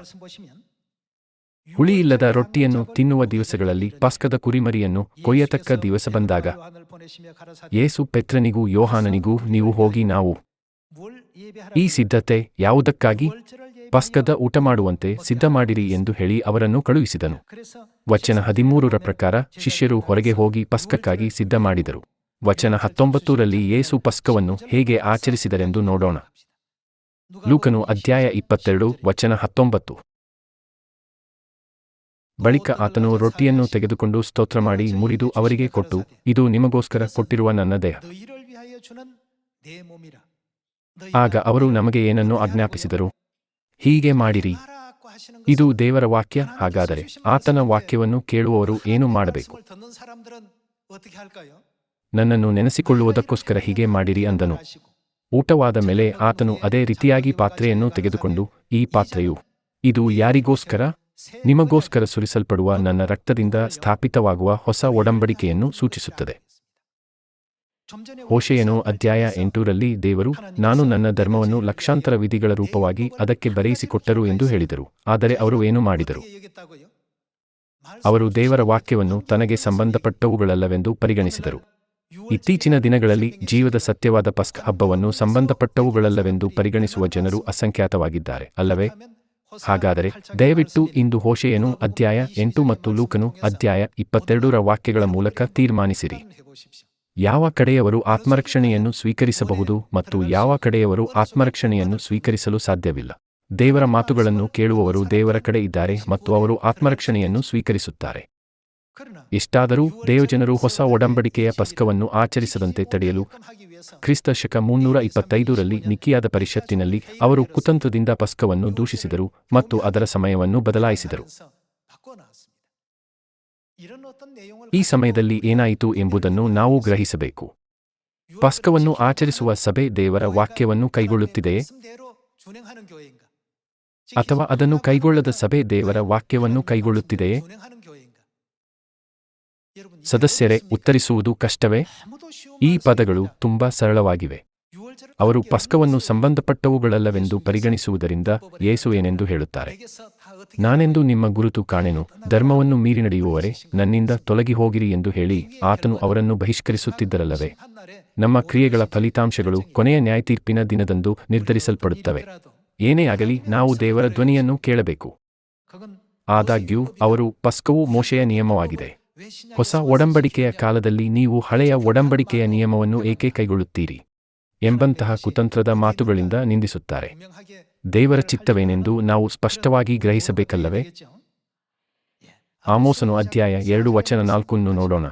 ಹುಳಿಯಿಲ್ಲದ ರೊಟ್ಟಿಯನ್ನು ತಿನ್ನುವ ದಿವಸಗಳಲ್ಲಿ ಪಸ್ಕದ ಕುರಿಮರಿಯನ್ನು ಕೊಯ್ಯತಕ್ಕ ದಿವಸ ಬಂದಾಗ ಯೇಸು ಪೆತ್ರನಿಗೂ ಯೋಹಾನನಿಗೂ, ನೀವು ಹೋಗಿ ನಾವು ಈ ಸಿದ್ಧತೆ ಯಾವುದಕ್ಕಾಗಿ? ಪಸ್ಕದ ಊಟ ಮಾಡುವಂತೆ ಸಿದ್ಧಮಾಡಿರಿ ಎಂದು ಹೇಳಿ ಅವರನ್ನು ಕಳುಹಿಸಿದನು. ವಚನ 13ರ ಪ್ರಕಾರ ಶಿಷ್ಯರು ಹೊರಗೆ ಹೋಗಿ ಪಸ್ಕಕ್ಕಾಗಿ ಸಿದ್ಧಮಾಡಿದರು. ವಚನ 19ರಲ್ಲಿ ಯೇಸು ಪಸ್ಕವನ್ನು ಹೇಗೆ ಆಚರಿಸಿದರೆಂದು ನೋಡೋಣ. ಲೂಕನು ಅಧ್ಯಾಯ 22 ವಚನ 19. ಬಳಿಕ ಆತನು ರೊಟ್ಟಿಯನ್ನು ತೆಗೆದುಕೊಂಡು ಸ್ತೋತ್ರಮಾಡಿ ಮುರಿದು ಅವರಿಗೆ ಕೊಟ್ಟು, ಇದು ನಿಮಗೋಸ್ಕರ ಕೊಟ್ಟಿರುವ ನನ್ನ ದೇಹ. ಆಗ ಅವರು ನಮಗೆ ಏನನ್ನು ಆಜ್ಞಾಪಿಸಿದರು? ಹೀಗೆ ಮಾಡಿರಿ. ಇದು ದೇವರ ವಾಕ್ಯ. ಹಾಗಾದರೆ ಆತನ ವಾಕ್ಯವನ್ನು ಕೇಳುವವರು ಏನು ಮಾಡಬೇಕು? ನನ್ನನ್ನು ನೆನೆಸಿಕೊಳ್ಳುವುದಕ್ಕೋಸ್ಕರ ಹೀಗೆ ಮಾಡಿರಿ ಅಂದನು. ಊಟವಾದ ಮೇಲೆ ಆತನು ಅದೇ ರೀತಿಯಾಗಿ ಪಾತ್ರೆಯನ್ನು ತೆಗೆದುಕೊಂಡು, ಈ ಪಾತ್ರೆಯು ಇದು ಯಾರಿಗೋಸ್ಕರ? ನಿಮಗೋಸ್ಕರ ಸುರಿಸಲ್ಪಡುವ ನನ್ನ ರಕ್ತದಿಂದ ಸ್ಥಾಪಿತವಾಗುವ ಹೊಸ ಒಡಂಬಡಿಕೆಯನ್ನು ಸೂಚಿಸುತ್ತದೆ. ಹೋಶೇಯನು ಅಧ್ಯಾಯ 8ರಲ್ಲಿ ದೇವರು, ನಾನು ನನ್ನ ಧರ್ಮವನ್ನು ಲಕ್ಷಾಂತರ ವಿಧಿಗಳ ರೂಪವಾಗಿ ಅದಕ್ಕೆ ಬರೆಯಿಸಿಕೊಟ್ಟರು ಎಂದು ಹೇಳಿದರು. ಆದರೆ ಅವರು ಏನು ಮಾಡಿದರು? ಅವರು ದೇವರ ವಾಕ್ಯವನ್ನು ತನಗೆ ಸಂಬಂಧಪಟ್ಟವುಗಳಲ್ಲವೆಂದು ಪರಿಗಣಿಸಿದರು. ಇತ್ತೀಚಿನ ದಿನಗಳಲ್ಲಿ ಜೀವದ ಸತ್ಯವಾದ ಪಸ್ಕ ಹಬ್ಬವನ್ನು ಸಂಬಂಧಪಟ್ಟವುಗಳಲ್ಲವೆಂದು ಪರಿಗಣಿಸುವ ಜನರು ಅಸಂಖ್ಯಾತವಾಗಿದ್ದಾರೆ, ಅಲ್ಲವೇ? ಹಾಗಾದರೆ ದಯವಿಟ್ಟು ಇಂದು ಹೋಶೇಯನು ಅಧ್ಯಾಯ 8 ಮತ್ತು ಲೂಕನು ಅಧ್ಯಾಯ 22ರ ವಾಕ್ಯಗಳ ಮೂಲಕ ತೀರ್ಮಾನಿಸಿರಿ. ಯಾವ ಕಡೆಯವರು ಆತ್ಮರಕ್ಷಣೆಯನ್ನು ಸ್ವೀಕರಿಸಬಹುದು ಮತ್ತು ಯಾವ ಕಡೆಯವರು ಆತ್ಮರಕ್ಷಣೆಯನ್ನು ಸ್ವೀಕರಿಸಲು ಸಾಧ್ಯವಿಲ್ಲ. ದೇವರ ಮಾತುಗಳನ್ನು ಕೇಳುವವರು ದೇವರ ಕಡೆ ಇದ್ದಾರೆ ಮತ್ತು ಅವರು ಆತ್ಮರಕ್ಷಣೆಯನ್ನು ಸ್ವೀಕರಿಸುತ್ತಾರೆ. ಎಷ್ಟಾದರೂ ದೇವಜನರು ಹೊಸ ಒಡಂಬಡಿಕೆಯ ಪಸ್ಕವನ್ನು ಆಚರಿಸದಂತೆ ತಡೆಯಲು ಕ್ರಿಸ್ತ ಶಕ 325ರಲ್ಲಿ ನಿಕಿಯಾದ ಪರಿಷತ್ತಿನಲ್ಲಿ ಅವರು ಕುತಂತ್ರದಿಂದ ಪಸ್ಕವನ್ನು ದೂಷಿಸಿದರು ಮತ್ತು ಅದರ ಸಮಯವನ್ನು ಬದಲಾಯಿಸಿದರು. ಈ ಸಮಯದಲ್ಲಿ ಏನಾಯಿತು ಎಂಬುದನ್ನು ನಾವು ಗ್ರಹಿಸಬೇಕು. ಪಸ್ಕವನ್ನು ಆಚರಿಸುವ ಸಭೆ ದೇವರ ವಾಕ್ಯವನ್ನು ಕೈಗೊಳ್ಳುತ್ತಿದೆಯೇ? ಅಥವಾ ಅದನ್ನು ಕೈಗೊಳ್ಳದ ಸಭೆ ದೇವರ ವಾಕ್ಯವನ್ನು ಕೈಗೊಳ್ಳುತ್ತಿದೆಯೇ? ಸದಸ್ಯರೇ, ಉತ್ತರಿಸುವುದು ಕಷ್ಟವೇ? ಈ ಪದಗಳು ತುಂಬಾ ಸರಳವಾಗಿವೆ. ಅವರು ಪಸ್ಕವನ್ನು ಸಂಬಂಧಪಟ್ಟವುಗಳಲ್ಲವೆಂದು ಪರಿಗಣಿಸುವುದರಿಂದ ಯೇಸು ಏನೆಂದು ಹೇಳುತ್ತಾರೆ? ನಾನೆಂದು ನಿಮ್ಮ ಗುರುತು ಕಾಣೆನು, ಧರ್ಮವನ್ನು ಮೀರಿ ನಡೆಯುವವರೇ, ನನ್ನಿಂದ ತೊಲಗಿ ಹೋಗಿರಿ ಎಂದು ಹೇಳಿ ಆತನು ಅವರನ್ನು ಬಹಿಷ್ಕರಿಸುತ್ತಿದ್ದರಲ್ಲವೇ? ನಮ್ಮ ಕ್ರಿಯೆಗಳ ಫಲಿತಾಂಶಗಳು ಕೊನೆಯ ನ್ಯಾಯತೀರ್ಪಿನ ದಿನದಂದು ನಿರ್ಧರಿಸಲ್ಪಡುತ್ತವೆ. ಏನೇ ಆಗಲಿ, ನಾವು ದೇವರ ಧ್ವನಿಯನ್ನು ಕೇಳಬೇಕು. ಆದಾಗ್ಯೂ ಅವರು ಪಸ್ಕವು ಮೋಶೆಯ ನಿಯಮವಾಗಿದೆ. ಹೊಸ ಒಡಂಬಡಿಕೆಯ ಕಾಲದಲ್ಲಿ ನೀವು ಹಳೆಯ ಒಡಂಬಡಿಕೆಯ ನಿಯಮವನ್ನು ಏಕೆ ಕೈಗೊಳ್ಳುತ್ತೀರಿ ಎಂಬಂತಹ ಕುತಂತ್ರದ ಮಾತುಗಳಿಂದ ನಿಂದಿಸುತ್ತಾರೆ. ದೇವರ ಚಿತ್ತವೇನೆಂದು ನಾವು ಸ್ಪಷ್ಟವಾಗಿ ಗ್ರಹಿಸಬೇಕಲ್ಲವೇ? ಆಮೋಸನು ಅಧ್ಯಾಯ 2 ವಚನ 4 ನೋಡೋಣ.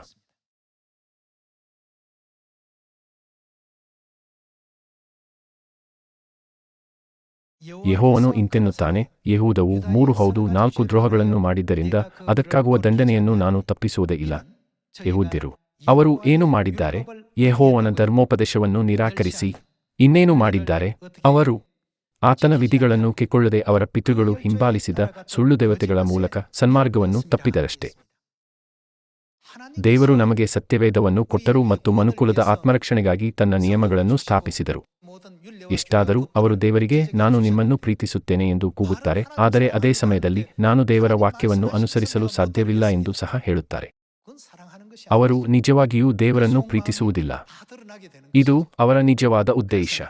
ಯೆಹೋವನು ಇಂತೆನ್ನುತ್ತಾನೆ, ಯೆಹೂದವು 3 ಹೌದು 4 ದ್ರೋಹಗಳನ್ನು ಮಾಡಿದ್ದರಿಂದ ಅದಕ್ಕಾಗುವ ದಂಡನೆಯನ್ನು ನಾನು ತಪ್ಪಿಸುವುದೇ ಇಲ್ಲ. ಯೆಹೂದ್ಯರು ಅವರು ಏನು ಮಾಡಿದ್ದಾರೆ? ಯೆಹೋವನ ಧರ್ಮೋಪದೇಶವನ್ನು ನಿರಾಕರಿಸಿ ಇನ್ನೇನು ಮಾಡಿದ್ದಾರೆ? ಅವರು ಆತನ ವಿಧಿಗಳನ್ನು ಕೈಕೊಳ್ಳದೆ ಅವರ ಪಿತೃಗಳು ಹಿಂಬಾಲಿಸಿದ ಸುಳ್ಳು ದೇವತೆಗಳ ಮೂಲಕ ಸನ್ಮಾರ್ಗವನ್ನು ತಪ್ಪಿದರಷ್ಟೇ. ದೇವರು ನಮಗೆ ಸತ್ಯವೇದವನ್ನು ಕೊಟ್ಟರು ಮತ್ತು ಮನುಕುಲದ ಆತ್ಮರಕ್ಷಣೆಗಾಗಿ ತನ್ನ ನಿಯಮಗಳನ್ನು ಸ್ಥಾಪಿಸಿದರು. ಎಷ್ಟಾದರೂ ಅವರು ದೇವರಿಗೆ ನಾನು ನಿಮ್ಮನ್ನು ಪ್ರೀತಿಸುತ್ತೇನೆ ಎಂದು ಕೂಗುತ್ತಾರೆ, ಆದರೆ ಅದೇ ಸಮಯದಲ್ಲಿ ನಾನು ದೇವರ ವಾಕ್ಯವನ್ನು ಅನುಸರಿಸಲು ಸಾಧ್ಯವಿಲ್ಲ ಎಂದು ಸಹ ಹೇಳುತ್ತಾರೆ. ಅವರು ನಿಜವಾಗಿಯೂ ದೇವರನ್ನು ಪ್ರೀತಿಸುವುದಿಲ್ಲ. ಇದು ಅವರ ನಿಜವಾದ ಉದ್ದೇಶ.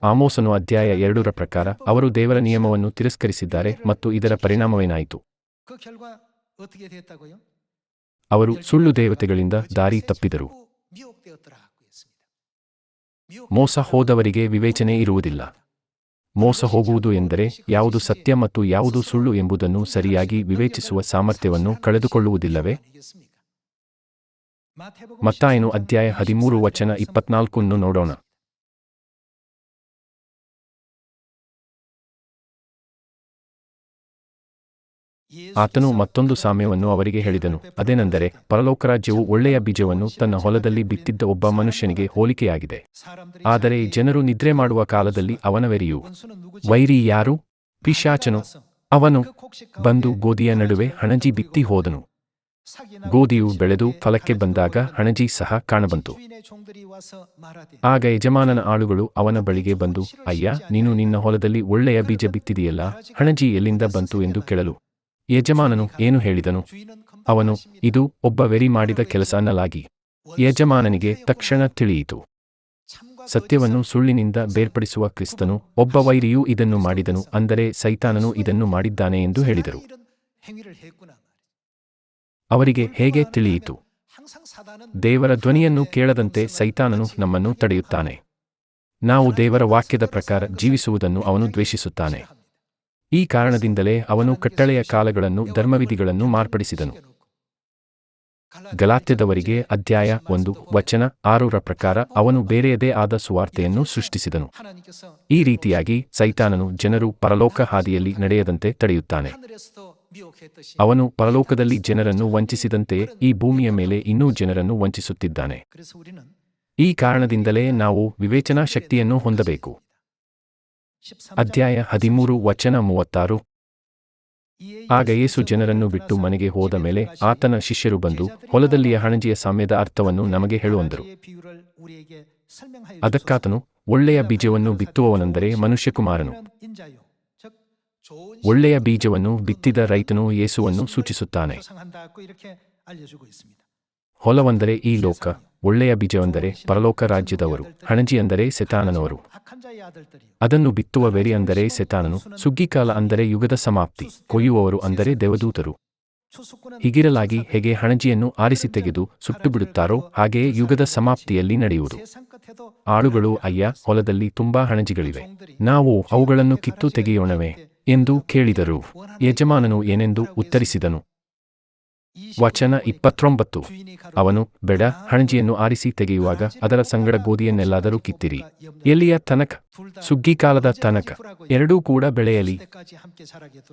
ಆಮೋಸನು ಅಧ್ಯಾಯ 2ರ ಪ್ರಕಾರ ಅವರು ದೇವರ ನಿಯಮವನ್ನು ತಿರಸ್ಕರಿಸಿದ್ದಾರೆ ಮತ್ತು ಇದರ ಪರಿಣಾಮವೇನಾಯಿತು? ಅವರು ಸುಳ್ಳು ದೇವತೆಗಳಿಂದ ದಾರಿ ತಪ್ಪಿದರು. ಮೋಸ ಹೋದವರಿಗೆ ವಿವೇಚನೆ ಇರುವುದಿಲ್ಲ. ಮೋಸ ಹೋಗುವುದು ಎಂದರೆ ಯಾವುದು ಸತ್ಯ ಮತ್ತು ಯಾವುದು ಸುಳ್ಳು ಎಂಬುದನ್ನು ಸರಿಯಾಗಿ ವಿವೇಚಿಸುವ ಸಾಮರ್ಥ್ಯವನ್ನು ಕಳೆದುಕೊಳ್ಳುವುದಿಲ್ಲವೇ? ಮತ್ತಾಯನು ಅಧ್ಯಾಯ 13 ವಚನ 24 ನೋಡೋಣ. ಆತನು ಮತ್ತೊಂದು ಸಾಮ್ಯವನ್ನು ಅವರಿಗೆ ಹೇಳಿದನು, ಅದೇನೆಂದರೆ ಪರಲೋಕರಾಜ್ಯವು ಒಳ್ಳೆಯ ಬೀಜವನ್ನು ತನ್ನ ಹೊಲದಲ್ಲಿ ಬಿತ್ತಿದ್ದ ಒಬ್ಬ ಮನುಷ್ಯನಿಗೆ ಹೋಲಿಕೆಯಾಗಿದೆ. ಆದರೆ ಜನರು ನಿದ್ರೆ ಮಾಡುವ ಕಾಲದಲ್ಲಿ ಅವನ ವೈರಿ ಯಾರು? ಪಿಶಾಚನು. ಅವನು ಬಂದು ಗೋಧಿಯ ನಡುವೆ ಹಣಜಿ ಬಿತ್ತಿ ಹೋದನು. ಗೋಧಿಯು ಬೆಳೆದು ಫಲಕ್ಕೆ ಬಂದಾಗ ಹಣಜಿ ಸಹ ಕಾಣಬಂತು. ಆಗ ಯಜಮಾನನ ಆಳುಗಳು ಅವನ ಬಳಿಗೆ ಬಂದು, ಅಯ್ಯ, ನೀನು ನಿನ್ನ ಹೊಲದಲ್ಲಿ ಒಳ್ಳೆಯ ಬೀಜ ಬಿತ್ತಿದೆಯಲ್ಲ, ಹಣಜಿ ಎಲ್ಲಿಂದ ಬಂತು ಎಂದು ಕೇಳಲು ಯಜಮಾನನು ಏನು ಹೇಳಿದನು? ಅವನು, ಇದು ಒಬ್ಬ ವೆರಿ ಮಾಡಿದ ಕೆಲಸ ಅನ್ನಲಾಗಿ. ಯಜಮಾನನಿಗೆ ತಕ್ಷಣ ತಿಳಿಯಿತು. ಸತ್ಯವನ್ನು ಸುಳ್ಳಿನಿಂದ ಬೇರ್ಪಡಿಸುವ ಕ್ರಿಸ್ತನು, ಒಬ್ಬ ವೈರಿಯೂ ಇದನ್ನು ಮಾಡಿದನು, ಅಂದರೆ ಸೈತಾನನು ಇದನ್ನು ಮಾಡಿದ್ದಾನೆ ಎಂದು ಹೇಳಿದರು. ಅವರಿಗೆ ಹೇಗೆ ತಿಳಿಯಿತು? ದೇವರ ಧ್ವನಿಯನ್ನು ಕೇಳದಂತೆ ಸೈತಾನನು ನಮ್ಮನ್ನು ತಡೆಯುತ್ತಾನೆ. ನಾವು ದೇವರ ವಾಕ್ಯದ ಪ್ರಕಾರ ಜೀವಿಸುವುದನ್ನು ಅವನು ದ್ವೇಷಿಸುತ್ತಾನೆ. ಈ ಕಾರಣದಿಂದಲೇ ಅವನು ಕಟ್ಟಳೆಯ ಕಾಲಗಳನ್ನು ಧರ್ಮವಿಧಿಗಳನ್ನು ಮಾರ್ಪಡಿಸಿದನು. ಗಲಾತ್ಯದವರಿಗೆ ಅಧ್ಯಾಯ 1 ವಚನ 6ರ ಪ್ರಕಾರ ಅವನು ಬೇರೆಯದೇ ಆದ ಸುವಾರ್ತೆಯನ್ನು ಸೃಷ್ಟಿಸಿದನು. ಈ ರೀತಿಯಾಗಿ ಸೈತಾನನು ಜನರು ಪರಲೋಕ ಹಾದಿಯಲ್ಲಿ ನಡೆಯದಂತೆ ತಡೆಯುತ್ತಾನೆ. ಅವನು ಪರಲೋಕದಲ್ಲಿ ಜನರನ್ನು ವಂಚಿಸಿದಂತೆಯೇ ಈ ಭೂಮಿಯ ಮೇಲೆ ಇನ್ನೂ ಜನರನ್ನು ವಂಚಿಸುತ್ತಿದ್ದಾನೆ. ಈ ಕಾರಣದಿಂದಲೇ ನಾವು ವಿವೇಚನಾ ಶಕ್ತಿಯನ್ನು ಹೊಂದಬೇಕು. ಅಧ್ಯಾಯ 13 ವಚನ 36. ಆಗ ಯೇಸು ಜನರನ್ನು ಬಿಟ್ಟು ಮನೆಗೆ ಹೋದ ಮೇಲೆ ಆತನ ಶಿಷ್ಯರು ಬಂದು ಹೊಲದಲ್ಲಿಯ ಹಣಜಿಯ ಸಾಮ್ಯದ ಅರ್ಥವನ್ನು ನಮಗೆ ಹೇಳುವಂದರು. ಅದಕ್ಕಾತನು, ಒಳ್ಳೆಯ ಬೀಜವನ್ನು ಬಿತ್ತುವವನೆಂದರೆ ಮನುಷ್ಯಕುಮಾರನು. ಒಳ್ಳೆಯ ಬೀಜವನ್ನು ಬಿತ್ತಿದ ರೈತನು ಯೇಸುವನ್ನು ಸೂಚಿಸುತ್ತಾನೆ. ಹೊಲವೆಂದರೆ ಈ ಲೋಕ, ಒಳ್ಳೆಯ ಬೀಜವೆಂದರೆ ಪರಲೋಕ ರಾಜ್ಯದವರು, ಹಣಜಿ ಅಂದರೆ ಸೆತಾನನವರು. ಅದನ್ನು ಬಿತ್ತುವ ವೆರಿ ಅಂದರೆ ಸೆತಾನನು, ಸುಗ್ಗಿಕಾಲ ಅಂದರೆ ಯುಗದ ಸಮಾಪ್ತಿ, ಕೊಯ್ಯುವವರು ಅಂದರೆ ದೇವದೂತರು. ಹೀಗಿರಲಾಗಿ ಹೇಗೆ ಹಣಜಿಯನ್ನು ಆರಿಸಿ ತೆಗೆದು ಸುಟ್ಟುಬಿಡುತ್ತಾರೋ ಹಾಗೆಯೇ ಯುಗದ ಸಮಾಪ್ತಿಯಲ್ಲಿ ನಡೆಯುವುದು. ಆಳುಗಳು, ಅಯ್ಯ, ಹೊಲದಲ್ಲಿ ತುಂಬಾ ಹಣಜಿಗಳಿವೆ, ನಾವು ಅವುಗಳನ್ನು ಕಿತ್ತು ತೆಗೆಯೋಣವೇ ಎಂದು ಕೇಳಿದರು. ಯಜಮಾನನು ಏನೆಂದು ಉತ್ತರಿಸಿದನು. ವಚನ 29. ಅವನು, ಬೇಡ, ಹಣಜಿಯನ್ನು ಆರಿಸಿ ತೆಗೆಯುವಾಗ ಅದರ ಸಂಗಡ ಗೋಧಿಯನ್ನೆಲ್ಲಾದರೂ ಕಿತ್ತಿರಿ. ಎಲ್ಲಿಯ ತನಕ? ಸುಗ್ಗಿಕಾಲದ ತನಕ. ಎರಡೂ ಕೂಡ ಬೆಳೆಯಲಿ.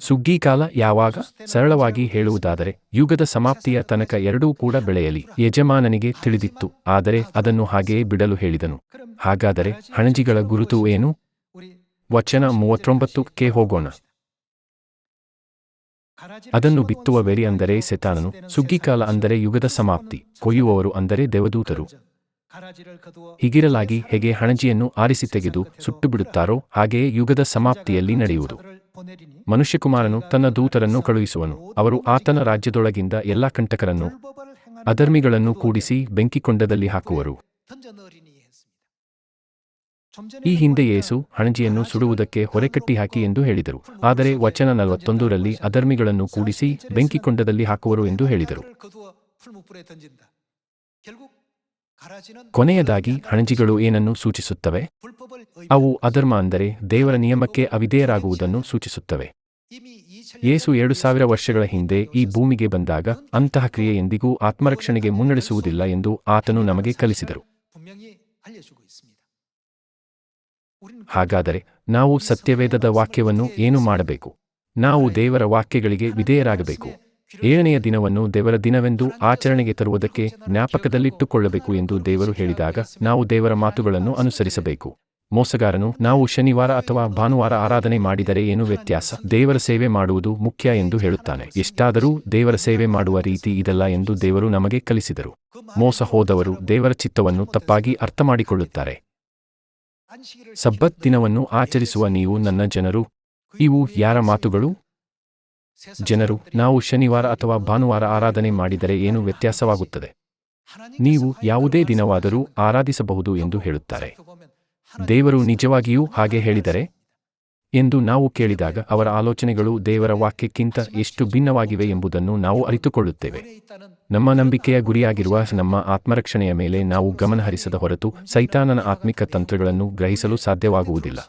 ಸುಗ್ಗಿಕಾಲ ಯಾವಾಗ? ಸರಳವಾಗಿ ಹೇಳುವುದಾದರೆ ಯುಗದ ಸಮಾಪ್ತಿಯ ತನಕ ಎರಡೂ ಕೂಡ ಬೆಳೆಯಲಿ. ಯಜಮಾನನಿಗೆ ತಿಳಿದಿತ್ತು, ಆದರೆ ಅದನ್ನು ಹಾಗೆಯೇ ಬಿಡಲು ಹೇಳಿದನು. ಹಾಗಾದರೆ ಹಣಜಿಗಳ ಗುರುತು ಏನು? ವಚನ 39ಕ್ಕೆ ಹೋಗೋಣ. ಅದನ್ನು ಬಿತ್ತುವ ವೆರಿ ಅಂದರೆ ಸೆತಾನನು, ಸುಗ್ಗಿಕಾಲ ಅಂದರೆ ಯುಗದ ಸಮಾಪ್ತಿ, ಕೊಯ್ಯುವವರು ಅಂದರೆ ದೇವದೂತರು. ಹೀಗಿರಲಾಗಿ ಹೇಗೆ ಹಣಜಿಯನ್ನು ಆರಿಸಿ ತೆಗೆದು ಸುಟ್ಟುಬಿಡುತ್ತಾರೋ ಹಾಗೆಯೇ ಯುಗದ ಸಮಾಪ್ತಿಯಲ್ಲಿ ನಡೆಯುವುದು. ಮನುಷ್ಯಕುಮಾರನು ತನ್ನ ದೂತರನ್ನು ಕಳುಹಿಸುವನು, ಅವರು ಆತನ ರಾಜ್ಯದೊಳಗಿಂದ ಎಲ್ಲಾ ಕಂಟಕರನ್ನು, ಅಧರ್ಮಿಗಳನ್ನು ಕೂಡಿಸಿ ಬೆಂಕಿಕೊಂಡದಲ್ಲಿ ಹಾಕುವರು. ಈ ಹಿಂದೆ ಯೇಸು ಹಣಜಿಯನ್ನು ಸುಡುವುದಕ್ಕೆ ಹೊರೆಕಟ್ಟಿ ಹಾಕಿ ಎಂದು ಹೇಳಿದರು. ಆದರೆ ವಚನ 41ರಲ್ಲಿ ಅಧರ್ಮಿಗಳನ್ನು ಕೂಡಿಸಿ ಬೆಂಕಿಕೊಂಡದಲ್ಲಿ ಹಾಕುವರು ಎಂದು ಹೇಳಿದರು. ಕೊನೆಯದಾಗಿ ಹಣಜಿಗಳು ಏನನ್ನು ಸೂಚಿಸುತ್ತವೆ? ಅವು ಅಧರ್ಮ ಅಂದರೆ ದೇವರ ನಿಯಮಕ್ಕೆ ಅವಿಧೇಯರಾಗುವುದನ್ನು ಸೂಚಿಸುತ್ತವೆ. ಯೇಸು 2000 ವರ್ಷಗಳ ಹಿಂದೆ ಈ ಭೂಮಿಗೆ ಬಂದಾಗ ಅಂತಹ ಕ್ರಿಯೆ ಎಂದಿಗೂ ಆತ್ಮರಕ್ಷಣೆಗೆ ಮುನ್ನಡೆಸುವುದಿಲ್ಲ ಎಂದು ಆತನು ನಮಗೆ ಕಲಿಸಿದರು. ಹಾಗಾದರೆ ನಾವು ಸತ್ಯವೇದದ ವಾಕ್ಯವನ್ನು ಏನು ಮಾಡಬೇಕು? ನಾವು ದೇವರ ವಾಕ್ಯಗಳಿಗೆ ವಿಧೇಯರಾಗಬೇಕು. 7ನೆಯ ದಿನವನ್ನು ದೇವರ ದಿನವೆಂದು ಆಚರಣೆಗೆ ತರುವುದಕ್ಕೆ ಜ್ಞಾಪಕದಲ್ಲಿಟ್ಟುಕೊಳ್ಳಬೇಕು ಎಂದು ದೇವರು ಹೇಳಿದಾಗ ನಾವು ದೇವರ ಮಾತುಗಳನ್ನು ಅನುಸರಿಸಬೇಕು. ಮೋಸಗಾರನು, ನಾವು ಶನಿವಾರ ಅಥವಾ ಭಾನುವಾರ ಆರಾಧನೆ ಮಾಡಿದರೆ ಏನು ವ್ಯತ್ಯಾಸ? ದೇವರ ಸೇವೆ ಮಾಡುವುದು ಮುಖ್ಯ ಎಂದು ಹೇಳುತ್ತಾನೆ. ಎಷ್ಟಾದರೂ ದೇವರ ಸೇವೆ ಮಾಡುವ ರೀತಿ ಇದಲ್ಲ ಎಂದು ದೇವರು ನಮಗೆ ಕಲಿಸಿದರು. ಮೋಸ ಹೋದವರು ದೇವರ ಚಿತ್ತವನ್ನು ತಪ್ಪಾಗಿ ಅರ್ಥಮಾಡಿಕೊಳ್ಳುತ್ತಾರೆ. ಸಬ್ಬತ್ ದಿನವನ್ನು ಆಚರಿಸುವ ನೀವು ನನ್ನ ಜನರು. ಇವು ಯಾರ ಮಾತುಗಳು? ಜನರು, ನಾವು ಶನಿವಾರ ಅಥವಾ ಭಾನುವಾರ ಆರಾಧನೆ ಮಾಡಿದರೆ ಏನು ವ್ಯತ್ಯಾಸವಾಗುತ್ತದೆ? ನೀವು ಯಾವುದೇ ದಿನವಾದರೂ ಆರಾಧಿಸಬಹುದು ಎಂದು ಹೇಳುತ್ತಾರೆ. ದೇವರು ನಿಜವಾಗಿಯೂ ಹಾಗೆ ಹೇಳಿದರೆ ಎಂದು ನಾವು ಕೇಳಿದಾಗ ಅವರ ಆಲೋಚನೆಗಳು ದೇವರ ವಾಕ್ಯಕ್ಕಿಂತ ಎಷ್ಟು ಭಿನ್ನವಾಗಿವೆ ಎಂಬುದನ್ನು ನಾವು ಅರಿತುಕೊಳ್ಳುತ್ತೇವೆ. ನಮ್ಮ ನಂಬಿಕೆಯ ಗುರಿಯಾಗಿರುವ ನಮ್ಮ ಆತ್ಮರಕ್ಷಣೆಯ ಮೇಲೆ ನಾವು ಗಮನಹರಿಸದ ಹೊರತು ಸೈತಾನನ ಆತ್ಮಿಕ ತಂತ್ರಗಳನ್ನು ಗ್ರಹಿಸಲು ಸಾಧ್ಯವಾಗುವುದಿಲ್ಲ.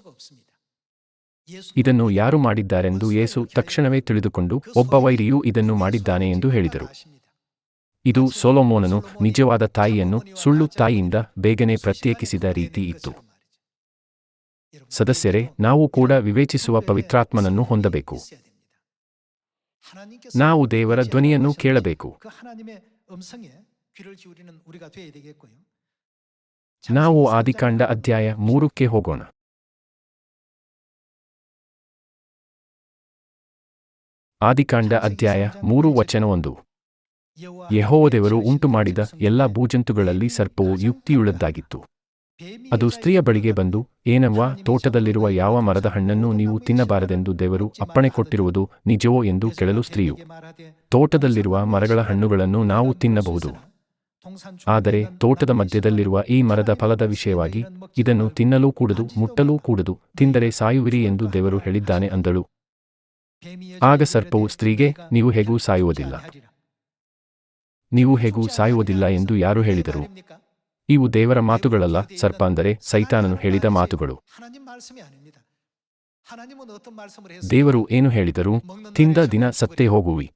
ಇದನ್ನು ಯಾರು ಮಾಡಿದ್ದಾರೆಂದು ಯೇಸು ತಕ್ಷಣವೇ ತಿಳಿದುಕೊಂಡು, ಒಬ್ಬ ವೈರಿಯು ಇದನ್ನು ಮಾಡಿದ್ದಾನೆ ಎಂದು ಹೇಳಿದರು. ಇದು ಸೊಲೊಮೋನನು ನಿಜವಾದ ತಾಯಿಯನ್ನು ಸುಳ್ಳು ತಾಯಿಯಿಂದ ಬೇಗನೆ ಪ್ರತ್ಯೇಕಿಸಿದ ರೀತಿ ಇತ್ತು. ಸದಸ್ಯರೇ, ನಾವು ಕೂಡ ವಿವೇಚಿಸುವ ಪವಿತ್ರಾತ್ಮನನ್ನು ಹೊಂದಬೇಕು. ನಾವು ದೇವರ ಧ್ವನಿಯನ್ನು ಕೇಳಬೇಕು. ನಾವು ಆದಿಕಾಂಡ ಅಧ್ಯಾಯ 3ಕ್ಕೆ ಹೋಗೋಣ. ಆದಿಕಾಂಡ ಅಧ್ಯಾಯ 3 ವಚನ 1. ಯೆಹೋವ ದೇವರು ಉಂಟುಮಾಡಿದ ಎಲ್ಲಾ ಭೂಜಂತುಗಳಲ್ಲಿ ಸರ್ಪವು ಯುಕ್ತಿಯುಳ್ಳದ್ದಾಗಿತ್ತು. ಅದು ಸ್ತ್ರೀಯ ಬಳಿಗೆ ಬಂದು, ಏನವ್ವಾ, ತೋಟದಲ್ಲಿರುವ ಯಾವ ಮರದ ಹಣ್ಣನ್ನು ನೀವು ತಿನ್ನಬಾರದೆಂದು ದೇವರು ಅಪ್ಪಣೆ ಕೊಟ್ಟಿರುವುದು ನಿಜವೋ ಎಂದು ಕೇಳಲು ಸ್ತ್ರೀಯು, ತೋಟದಲ್ಲಿರುವ ಮರಗಳ ಹಣ್ಣುಗಳನ್ನು ನಾವು ತಿನ್ನಬಹುದು, ಆದರೆ ತೋಟದ ಮಧ್ಯದಲ್ಲಿರುವ ಈ ಮರದ ಫಲದ ವಿಷಯವಾಗಿ ಇದನ್ನು ತಿನ್ನಲೂ ಕೂಡದು, ಮುಟ್ಟಲೂ ಕೂಡದು, ತಿಂದರೆ ಸಾಯುವಿರಿ ಎಂದು ದೇವರು ಹೇಳಿದ್ದಾನೆ ಅಂದಳು. ಆಗ ಸರ್ಪವು ಸ್ತ್ರೀಗೆ, ನೀವು ಹೇಗೂ ಸಾಯುವುದಿಲ್ಲ, ನೀವು ಹೇಗೂ ಸಾಯುವುದಿಲ್ಲ ಎಂದು ಯಾರು ಹೇಳಿದರು? ಇವು ದೇವರ ಮಾತುಗಳಲ್ಲ, ಸರ್ಪ ಅಂದರೆ ಸೈತಾನನು ಹೇಳಿದ ಮಾತುಗಳು. ದೇವರು ಏನು ಹೇಳಿದರು? ತಿಂದ ದಿನ ಸತ್ತೇ ಹೋಗುವಿ.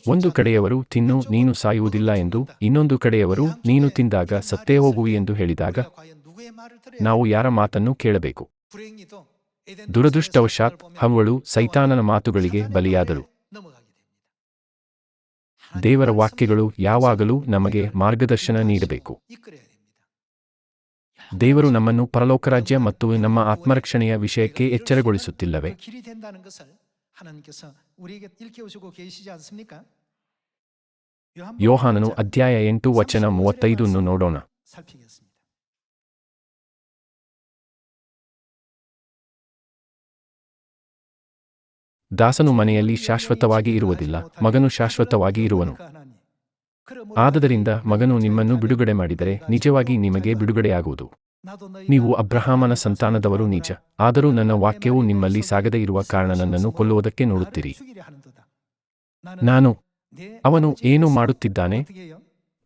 ಒಂದು ಕಡೆಯವರು ತಿನ್ನು, ನೀನು ಸಾಯುವುದಿಲ್ಲ ಎಂದು, ಇನ್ನೊಂದು ಕಡೆಯವರು ನೀನು ತಿಂದಾಗ ಸತ್ತೇ ಹೋಗುವಿ ಎಂದು ಹೇಳಿದಾಗ ನಾವು ಯಾರ ಮಾತನ್ನು ಕೇಳಬೇಕು? ದುರದೃಷ್ಟವಶಾತ್ ಹವ್ವಳು ಸೈತಾನನ ಮಾತುಗಳಿಗೆ ಬಲಿಯಾದಳು. ದೇವರ ವಾಕ್ಯಗಳು ಯಾವಾಗಲೂ ನಮಗೆ ಮಾರ್ಗದರ್ಶನ ನೀಡಬೇಕು. ದೇವರು ನಮ್ಮನ್ನು ಪರಲೋಕ ರಾಜ್ಯ ಮತ್ತು ನಮ್ಮ ಆತ್ಮರಕ್ಷಣೆಯ ವಿಷಯಕ್ಕೆ ಎಚ್ಚರಗೊಳಿಸುತ್ತಿಲ್ಲವೇ? ಯೋಹಾನನು ಅಧ್ಯಾಯ 8 ವಚನ 35 ನೋಡೋಣ. ದಾಸನು ಮನೆಯಲ್ಲಿ ಶಾಶ್ವತವಾಗಿ ಇರುವುದಿಲ್ಲ, ಮಗನು ಶಾಶ್ವತವಾಗಿ ಇರುವನು. ಆದದರಿಂದ ಮಗನು ನಿಮ್ಮನ್ನು ಬಿಡುಗಡೆ ಮಾಡಿದರೆ ನಿಜವಾಗಿ ನಿಮಗೆ ಬಿಡುಗಡೆಯಾಗುವುದು. ನೀವು ಅಬ್ರಹಾಮನ ಸಂತಾನದವರು ನಿಜ, ಆದರೂ ನನ್ನ ವಾಕ್ಯವು ನಿಮ್ಮಲ್ಲಿ ಸಾಗದೇ ಇರುವ ಕಾರಣ ನನ್ನನ್ನು ಕೊಲ್ಲುವುದಕ್ಕೆ ನೋಡುತ್ತೀರಿ. ಅವನು ಏನು ಮಾಡುತ್ತಿದ್ದಾನೆ?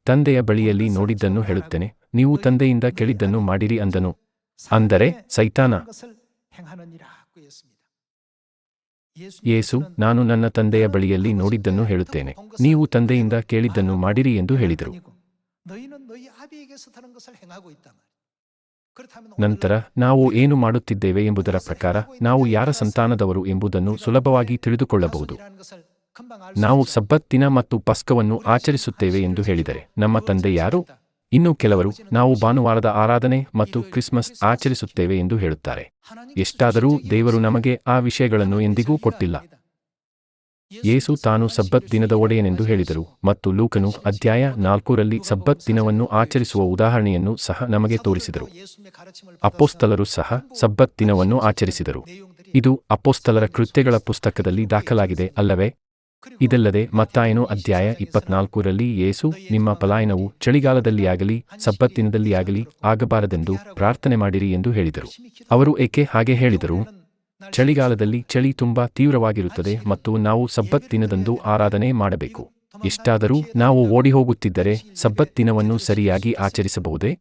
ತಂದೆಯ ಬಳಿಯಲ್ಲಿ ನೋಡಿದ್ದನ್ನು ಹೇಳುತ್ತೇನೆ, ನೀವು ತಂದೆಯಿಂದ ಕೇಳಿದ್ದನ್ನು ಮಾಡಿರಿ ಅಂದನು. ಅಂದರೆ ಸೈತಾನ. ಯೇಸು, ನಾನು ನನ್ನ ತಂದೆಯ ಬಳಿಯಲ್ಲಿ ನೋಡಿದ್ದನ್ನು ಹೇಳುತ್ತೇನೆ, ನೀವು ತಂದೆಯಿಂದ ಕೇಳಿದ್ದನ್ನು ಮಾಡಿರಿ ಎಂದು ಹೇಳಿದರು. ನಂತರ ನಾವು ಏನು ಮಾಡುತ್ತಿದ್ದೇವೆ ಎಂಬುದರ ಪ್ರಕಾರ ನಾವು ಯಾರ ಸಂತಾನದವರು ಎಂಬುದನ್ನು ಸುಲಭವಾಗಿ ತಿಳಿದುಕೊಳ್ಳಬಹುದು. ನಾವು ಸಬ್ಬತ್ ದಿನ ಮತ್ತು ಪಸ್ಕವನ್ನು ಆಚರಿಸುತ್ತೇವೆ ಎಂದು ಹೇಳಿದರೆ ನಮ್ಮ ತಂದೆ ಯಾರು? ಇನ್ನು ಕೆಲವರು ನಾವು ಭಾನುವಾರದ ಆರಾಧನೆ ಮತ್ತು ಕ್ರಿಸ್ಮಸ್ ಆಚರಿಸುತ್ತೇವೆ ಎಂದು ಹೇಳುತ್ತಾರೆ. ಎಷ್ಟಾದರೂ ದೇವರು ನಮಗೆ ಆ ವಿಷಯಗಳನ್ನು ಎಂದಿಗೂ ಕೊಟ್ಟಿಲ್ಲ. ಯೇಸು ತಾನು ಸಬ್ಬತ್ ದಿನದ ಒಡೆಯನೆಂದು ಹೇಳಿದರು ಮತ್ತು ಲೂಕನು ಅಧ್ಯಾಯ 4ರಲ್ಲಿ ಸಬ್ಬತ್ ದಿನವನ್ನು ಆಚರಿಸುವ ಉದಾಹರಣೆಯನ್ನು ಸಹ ನಮಗೆ ತೋರಿಸಿದರು. ಅಪೊಸ್ತಲರು ಸಹ ಸಬ್ಬತ್ ದಿನವನ್ನು ಆಚರಿಸಿದರು. ಇದು ಅಪೊಸ್ತಲರ ಕೃತ್ಯಗಳ ಪುಸ್ತಕದಲ್ಲಿ ದಾಖಲಾಗಿದೆ ಅಲ್ಲವೇ? ಇದಲ್ಲದೆ ಮತ್ತಾಯನು ಅಧ್ಯಾಯ 24ರಲ್ಲಿ ಯೇಸು, ನಿಮ್ಮ ಪಲಾಯನವು ಚಳಿಗಾಲದಲ್ಲಿಯಾಗಲಿ ಸಬ್ಬತ್ತಿನದಲ್ಲಿಯಾಗಲಿ ಆಗಬಾರದೆಂದು ಪ್ರಾರ್ಥನೆ ಮಾಡಿರಿ ಎಂದು ಹೇಳಿದರು. ಅವರು ಏಕೆ ಹಾಗೆ ಹೇಳಿದರು? ಚಳಿಗಾಲದಲ್ಲಿ ಚಳಿ ತುಂಬಾ ತೀವ್ರವಾಗಿರುತ್ತದೆ ಮತ್ತು ನಾವು ಸಬ್ಬತ್ ದಿನದಂದು ಆರಾಧನೆ ಮಾಡಬೇಕು. ಎಷ್ಟಾದರೂ ನಾವು ಓಡಿಹೋಗುತ್ತಿದ್ದರೆ ಸಬ್ಬತ್ ದಿನವನ್ನು ಸರಿಯಾಗಿ ಆಚರಿಸಬಹುದೇ?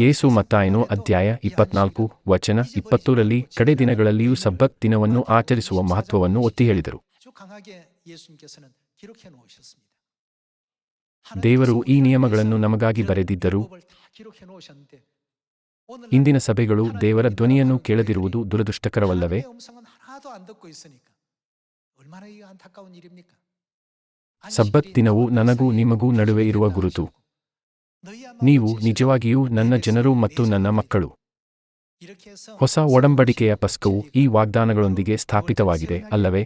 ಯೇಸು ಮತ್ತಾಯನು ಅಧ್ಯಾಯ 24 ವಚನ 20ರಲ್ಲಿ ಕಡೆ ದಿನಗಳಲ್ಲಿಯೂ ಸಬ್ಬತ್ ದಿನವನ್ನು ಆಚರಿಸುವ ಮಹತ್ವವನ್ನು ಒತ್ತಿ ಹೇಳಿದರು. ದೇವರು ಈ ನಿಯಮಗಳನ್ನು ನಮಗಾಗಿ ಬರೆದಿದ್ದರು. ಇಂದಿನ ಸಭೆಗಳು ದೇವರ ಧ್ವನಿಯನ್ನು ಕೇಳದಿರುವುದು ದುರದೃಷ್ಟಕರವಲ್ಲವೇ? ಸಬ್ಬತ್ ದಿನವು ನನಗೂ ನಿಮಗೂ ನಡುವೆ ಇರುವ ಗುರುತು. ನೀವು ನಿಜವಾಗಿಯೂ ನನ್ನ ಜನರು ಮತ್ತು ನನ್ನ ಮಕ್ಕಳು. ಹೊಸ ಒಡಂಬಡಿಕೆಯ ಪಸ್ಕವು ಈ ವಾಗ್ದಾನಗಳೊಂದಿಗೆ ಸ್ಥಾಪಿತವಾಗಿದೆ ಅಲ್ಲವೇ?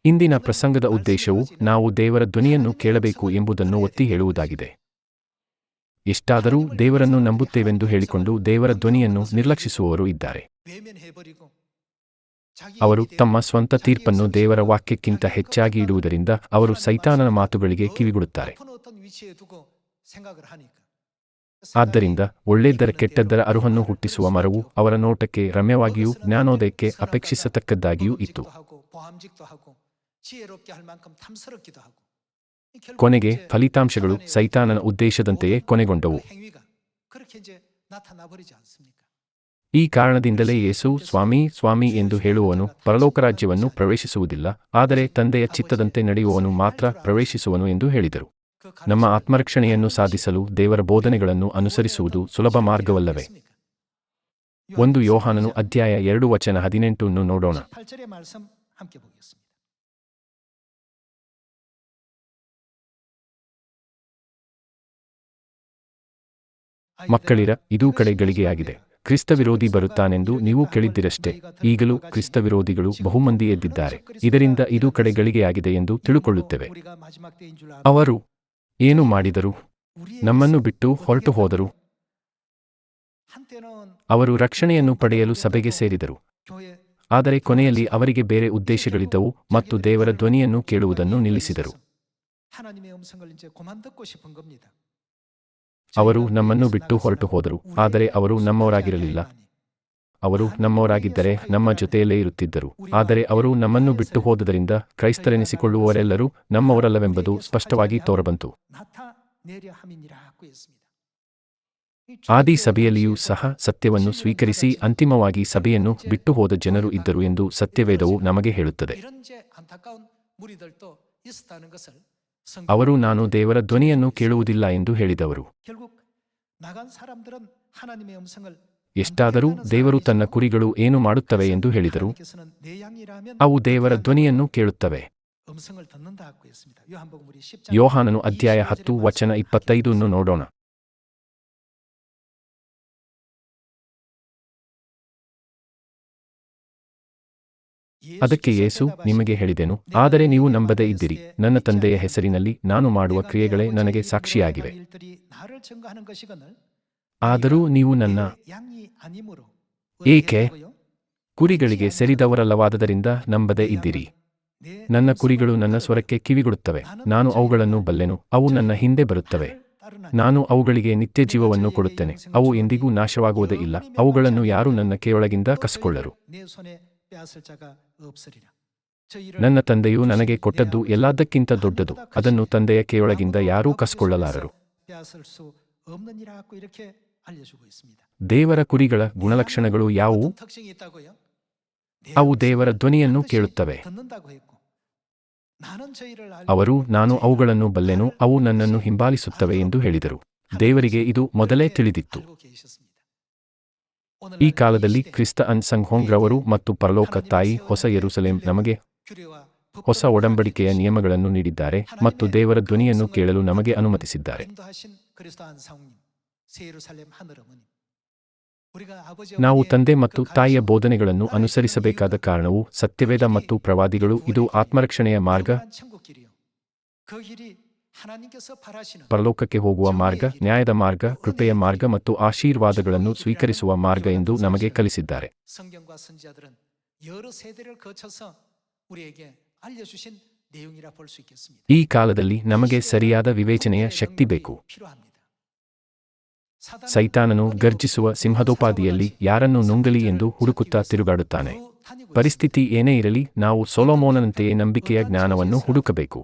ಇಂದಿನ ಪ್ರಸಂಗದ ಉದ್ದೇಶವು ನಾವು ದೇವರ ಧ್ವನಿಯನ್ನು ಕೇಳಬೇಕು ಎಂಬುದನ್ನು ಒತ್ತಿ ಹೇಳುವುದಾಗಿದೆ. ಎಷ್ಟಾದರೂ ದೇವರನ್ನು ನಂಬುತ್ತೇವೆಂದು ಹೇಳಿಕೊಂಡು ದೇವರ ಧ್ವನಿಯನ್ನು ನಿರ್ಲಕ್ಷಿಸುವವರು ಇದ್ದಾರೆ. ಅವರು ತಮ್ಮ ಸ್ವಂತ ತೀರ್ಪನ್ನು ದೇವರ ವಾಕ್ಯಕ್ಕಿಂತ ಹೆಚ್ಚಾಗಿ ಇಡುವುದರಿಂದ ಅವರು ಸೈತಾನನ ಮಾತುಗಳಿಗೆ ಕಿವಿಗೊಡುತ್ತಾರೆ. ಆದ್ದರಿಂದ ಒಳ್ಳೆದ್ದರ ಕೆಟ್ಟದ್ದರ ಅರುಹನ್ನು ಹುಟ್ಟಿಸುವ ಮರವು ಅವರ ನೋಟಕ್ಕೆ ರಮ್ಯವಾಗಿಯೂ ಜ್ಞಾನೋದಯಕ್ಕೆ ಅಪೇಕ್ಷಿಸತಕ್ಕದ್ದಾಗಿಯೂ ಇತ್ತು. ಕೊನೆಗೆ ಫಲಿತಾಂಶಗಳು ಸೈತಾನನ ಉದ್ದೇಶದಂತೆಯೇ ಕೊನೆಗೊಂಡವು. ಈ ಕಾರಣದಿಂದಲೇ ಯೇಸು, ಸ್ವಾಮಿ ಸ್ವಾಮಿ ಎಂದು ಹೇಳುವವನು ಪರಲೋಕರಾಜ್ಯವನ್ನು ಪ್ರವೇಶಿಸುವುದಿಲ್ಲ, ಆದರೆ ತಂದೆಯ ಚಿತ್ತದಂತೆ ನಡೆಯುವವನು ಮಾತ್ರ ಪ್ರವೇಶಿಸುವನು ಎಂದು ಹೇಳಿದರು. ನಮ್ಮ ಆತ್ಮರಕ್ಷಣೆಯನ್ನು ಸಾಧಿಸಲು ದೇವರ ಬೋಧನೆಗಳನ್ನು ಅನುಸರಿಸುವುದು ಸುಲಭ ಮಾರ್ಗವಲ್ಲವೇ? 1 ಯೋಹಾನನು ಅಧ್ಯಾಯ 2 ವಚನ 18 ನೋಡೋಣ. ಮಕ್ಕಳಿರ, ಇದೂ ಕಡೆ ಗಳಿಗೆಯಾಗಿದೆ. ಕ್ರಿಸ್ತ ವಿರೋಧಿ ಬರುತ್ತಾನೆಂದು ನೀವು ಕೇಳಿದ್ದಿರಷ್ಟೇ. ಈಗಲೂ ಕ್ರಿಸ್ತ ವಿರೋಧಿಗಳು ಬಹುಮಂದಿ ಎದ್ದಿದ್ದಾರೆ. ಇದರಿಂದ ಇದೂ ಕಡೆ ಗಳಿಗೆಯಾಗಿದೆ ಎಂದು ತಿಳುಕೊಳ್ಳುತ್ತೇವೆ. ಅವರು ಏನು ಮಾಡಿದರು? ನಮ್ಮನ್ನು ಬಿಟ್ಟು ಹೊರಟು ಹೋದರು. ಅವರು ರಕ್ಷಣೆಯನ್ನು ಪಡೆಯಲು ಸಭೆಗೆ ಸೇರಿದರು. ಆದರೆ ಕೊನೆಯಲ್ಲಿ ಅವರಿಗೆ ಬೇರೆ ಉದ್ದೇಶಗಳಿದ್ದವು ಮತ್ತು ದೇವರ ಧ್ವನಿಯನ್ನು ಕೇಳುವುದನ್ನು ನಿಲ್ಲಿಸಿದರು. ಅವರು ನಮ್ಮನ್ನು ಬಿಟ್ಟು ಹೊರಟು ಹೋದರು, ಆದರೆ ಅವರು ನಮ್ಮವರಾಗಿರಲಿಲ್ಲ. ಅವರು ನಮ್ಮವರಾಗಿದ್ದರೆ ನಮ್ಮ ಜೊತೆಯಲ್ಲೇ ಇರುತ್ತಿದ್ದರು. ಆದರೆ ಅವರು ನಮ್ಮನ್ನು ಬಿಟ್ಟು ಹೋದುದರಿಂದ ಕ್ರೈಸ್ತರೆನಿಸಿಕೊಳ್ಳುವವರೆಲ್ಲರೂ ನಮ್ಮವರಲ್ಲವೆಂಬುದು ಸ್ಪಷ್ಟವಾಗಿ ತೋರಬಂತು. ಆದಿ ಸಭೆಯಲ್ಲಿಯೂ ಸಹ ಸತ್ಯವನ್ನು ಸ್ವೀಕರಿಸಿ ಅಂತಿಮವಾಗಿ ಸಭೆಯನ್ನು ಬಿಟ್ಟು ಹೋದ ಜನರು ಇದ್ದರು ಎಂದು ಸತ್ಯವೇದವು ನಮಗೆ ಹೇಳುತ್ತದೆ. ಅವರು ನಾನು ದೇವರ ಧ್ವನಿಯನ್ನು ಕೇಳುವುದಿಲ್ಲ ಎಂದು ಹೇಳಿದವರು. ಎಷ್ಟಾದರೂ ದೇವರು ತನ್ನ ಕುರಿಗಳು ಏನು ಮಾಡುತ್ತವೆ ಎಂದು ಹೇಳಿದರು. ಅವು ದೇವರ ಧ್ವನಿಯನ್ನು ಕೇಳುತ್ತವೆ. ಯೋಹಾನನು ಅಧ್ಯಾಯ 10 ವಚನ 25 ನೋಡೋಣ. ಅದಕ್ಕೆ ಯೇಸು, ನಿಮಗೆ ಹೇಳಿದೆನು, ಆದರೆ ನೀವು ನಂಬದೇ ಇದ್ದಿರಿ. ನನ್ನ ತಂದೆಯ ಹೆಸರಿನಲ್ಲಿ ನಾನು ಮಾಡುವ ಕ್ರಿಯೆಗಳೇ ನನಗೆ ಸಾಕ್ಷಿಯಾಗಿವೆ. ಆದರೂ ನೀವು ನನ್ನ ಏಕೆ ಕುರಿಗಳಿಗೆ ಸೇರಿದವರಲ್ಲವಾದ್ದರಿಂದ ನಂಬದೇ ಇದ್ದಿರಿ. ನನ್ನ ಕುರಿಗಳು ನನ್ನ ಸ್ವರಕ್ಕೆ ಕಿವಿಗೊಡುತ್ತವೆ. ನಾನು ಅವುಗಳನ್ನು ಬಲ್ಲೆನು, ಅವು ನನ್ನ ಹಿಂದೆ ಬರುತ್ತವೆ. ನಾನು ಅವುಗಳಿಗೆ ನಿತ್ಯಜೀವವನ್ನು ಕೊಡುತ್ತೇನೆ. ಅವು ಎಂದಿಗೂ ನಾಶವಾಗುವುದೇ ಇಲ್ಲ. ಅವುಗಳನ್ನು ಯಾರೂ ನನ್ನ ಕೈಯೊಳಗಿಂದ ಕಸಿಕೊಳ್ಳರು. ನನ್ನ ತಂದೆಯು ನನಗೆ ಕೊಟ್ಟದ್ದು ಎಲ್ಲದಕ್ಕಿಂತ ದೊಡ್ಡದು. ಅದನ್ನು ತಂದೆಯ ಕೈಯೊಳಗಿಂದ ಯಾರೂ ಕಸಿಕೊಳ್ಳಲಾರರು. ದೇವರ ಕುರಿಗಳ ಗುಣಲಕ್ಷಣಗಳು ಯಾವುವು? ಅವು ದೇವರ ಧ್ವನಿಯನ್ನು ಕೇಳುತ್ತವೆ. ಅವರು, ನಾನು ಅವುಗಳನ್ನು ಬಲ್ಲೆನು, ಅವು ನನ್ನನ್ನು ಹಿಂಬಾಲಿಸುತ್ತವೆ ಎಂದು ಹೇಳಿದರು. ದೇವರಿಗೆ ಇದು ಮೊದಲೇ ತಿಳಿದಿತ್ತು. ಈ ಕಾಲದಲ್ಲಿ ಕ್ರಿಸ್ತ ಅನ್ ಸಂಘ್ ರವರು ಮತ್ತು ಪರಲೋಕ ತಾಯಿ ಹೊಸ ಯೆರೂಸಲೇಮ್ ನಮಗೆ ಹೊಸ ಒಡಂಬಡಿಕೆಯ ನಿಯಮಗಳನ್ನು ನೀಡಿದ್ದಾರೆ ಮತ್ತು ದೇವರ ಧ್ವನಿಯನ್ನು ಕೇಳಲು ನಮಗೆ ಅನುಮತಿಸಿದ್ದಾರೆ. ನಾವು ತಂದೆ ಮತ್ತು ತಾಯಿಯ ಬೋಧನೆಗಳನ್ನು ಅನುಸರಿಸಬೇಕಾದ ಕಾರಣವು ಸತ್ಯವೇದ ಮತ್ತು ಪ್ರವಾದಿಗಳು. ಇದು ಆತ್ಮರಕ್ಷಣೆಯ ಮಾರ್ಗ, ಪರಲೋಕಕ್ಕೆ ಹೋಗುವ ಮಾರ್ಗ, ನ್ಯಾಯದ ಮಾರ್ಗ, ಕೃಪೆಯ ಮಾರ್ಗ ಮತ್ತು ಆಶೀರ್ವಾದಗಳನ್ನು ಸ್ವೀಕರಿಸುವ ಮಾರ್ಗ ಎಂದು ನಮಗೆ ಕಲಿಸಿದ್ದಾರೆ. ಈ ಕಾಲದಲ್ಲಿ ನಮಗೆ ಸರಿಯಾದ ವಿವೇಚನೆಯ ಶಕ್ತಿ ಬೇಕು. ಸೈತಾನನು ಗರ್ಜಿಸುವ ಸಿಂಹದೋಪಾದಿಯಲ್ಲಿ ಯಾರನ್ನು ನುಂಗಲಿ ಎಂದು ಹುಡುಕುತ್ತಾ ತಿರುಗಾಡುತ್ತಾನೆ. ಪರಿಸ್ಥಿತಿ ಏನೇ ಇರಲಿ, ನಾವು ಸೊಲೊಮೋನನಂತೆಯೇ ನಂಬಿಕೆಯ ಜ್ಞಾನವನ್ನು ಹುಡುಕಬೇಕು.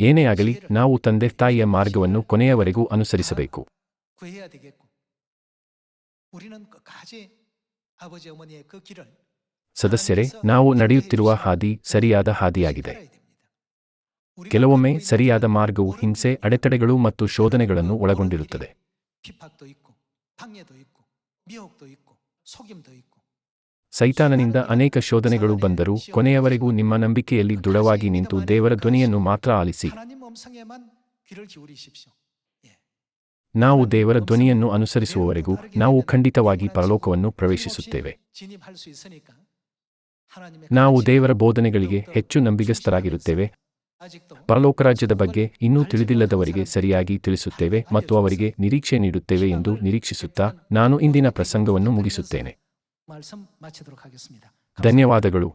ಏನೇ ಆಗಲಿ, ನಾವು ತಂದೆ ತಾಯಿಯ ಮಾರ್ಗವನ್ನು ಕೊನೆಯವರೆಗೂ ಅನುಸರಿಸಬೇಕು. ಸದಸ್ಯರೇ, ನಾವು ನಡೆಯುತ್ತಿರುವ ಹಾದಿ ಸರಿಯಾದ ಹಾದಿಯಾಗಿದೆ. ಕೆಲವೊಮ್ಮೆ ಸರಿಯಾದ ಮಾರ್ಗವು ಹಿಂಸೆ, ಅಡೆತಡೆಗಳು ಮತ್ತು ಶೋಧನೆಗಳನ್ನು ಒಳಗೊಂಡಿರುತ್ತದೆ. ಸೈತಾನನಿಂದ ಅನೇಕ ಶೋಧನೆಗಳು ಬಂದರೂ ಕೊನೆಯವರೆಗೂ ನಿಮ್ಮ ನಂಬಿಕೆಯಲ್ಲಿ ದೃಢವಾಗಿ ನಿಂತು ದೇವರ ಧ್ವನಿಯನ್ನು ಮಾತ್ರ ಆಲಿಸಿ. ನಾವು ದೇವರ ಧ್ವನಿಯನ್ನು ಅನುಸರಿಸುವವರೆಗೂ ನಾವು ಖಂಡಿತವಾಗಿ ಪರಲೋಕವನ್ನು ಪ್ರವೇಶಿಸುತ್ತೇವೆ. ನಾವು ದೇವರ ಬೋಧನೆಗಳಿಗೆ ಹೆಚ್ಚು ನಂಬಿಗಸ್ತರಾಗಿರುತ್ತೇವೆ. ಪರಲೋಕರಾಜ್ಯದ ಬಗ್ಗೆ ಇನ್ನೂ ತಿಳಿದಿಲ್ಲದವರಿಗೆ ಸರಿಯಾಗಿ ತಿಳಿಸುತ್ತೇವೆ ಮತ್ತು ಅವರಿಗೆ ನಿರೀಕ್ಷೆ ನೀಡುತ್ತೇವೆ ಎಂದು ನಿರೀಕ್ಷಿಸುತ್ತಾ ನಾನು ಇಂದಿನ ಪ್ರಸಂಗವನ್ನು ಮುಗಿಸುತ್ತೇನೆ. ಧನ್ಯವಾದಗಳು.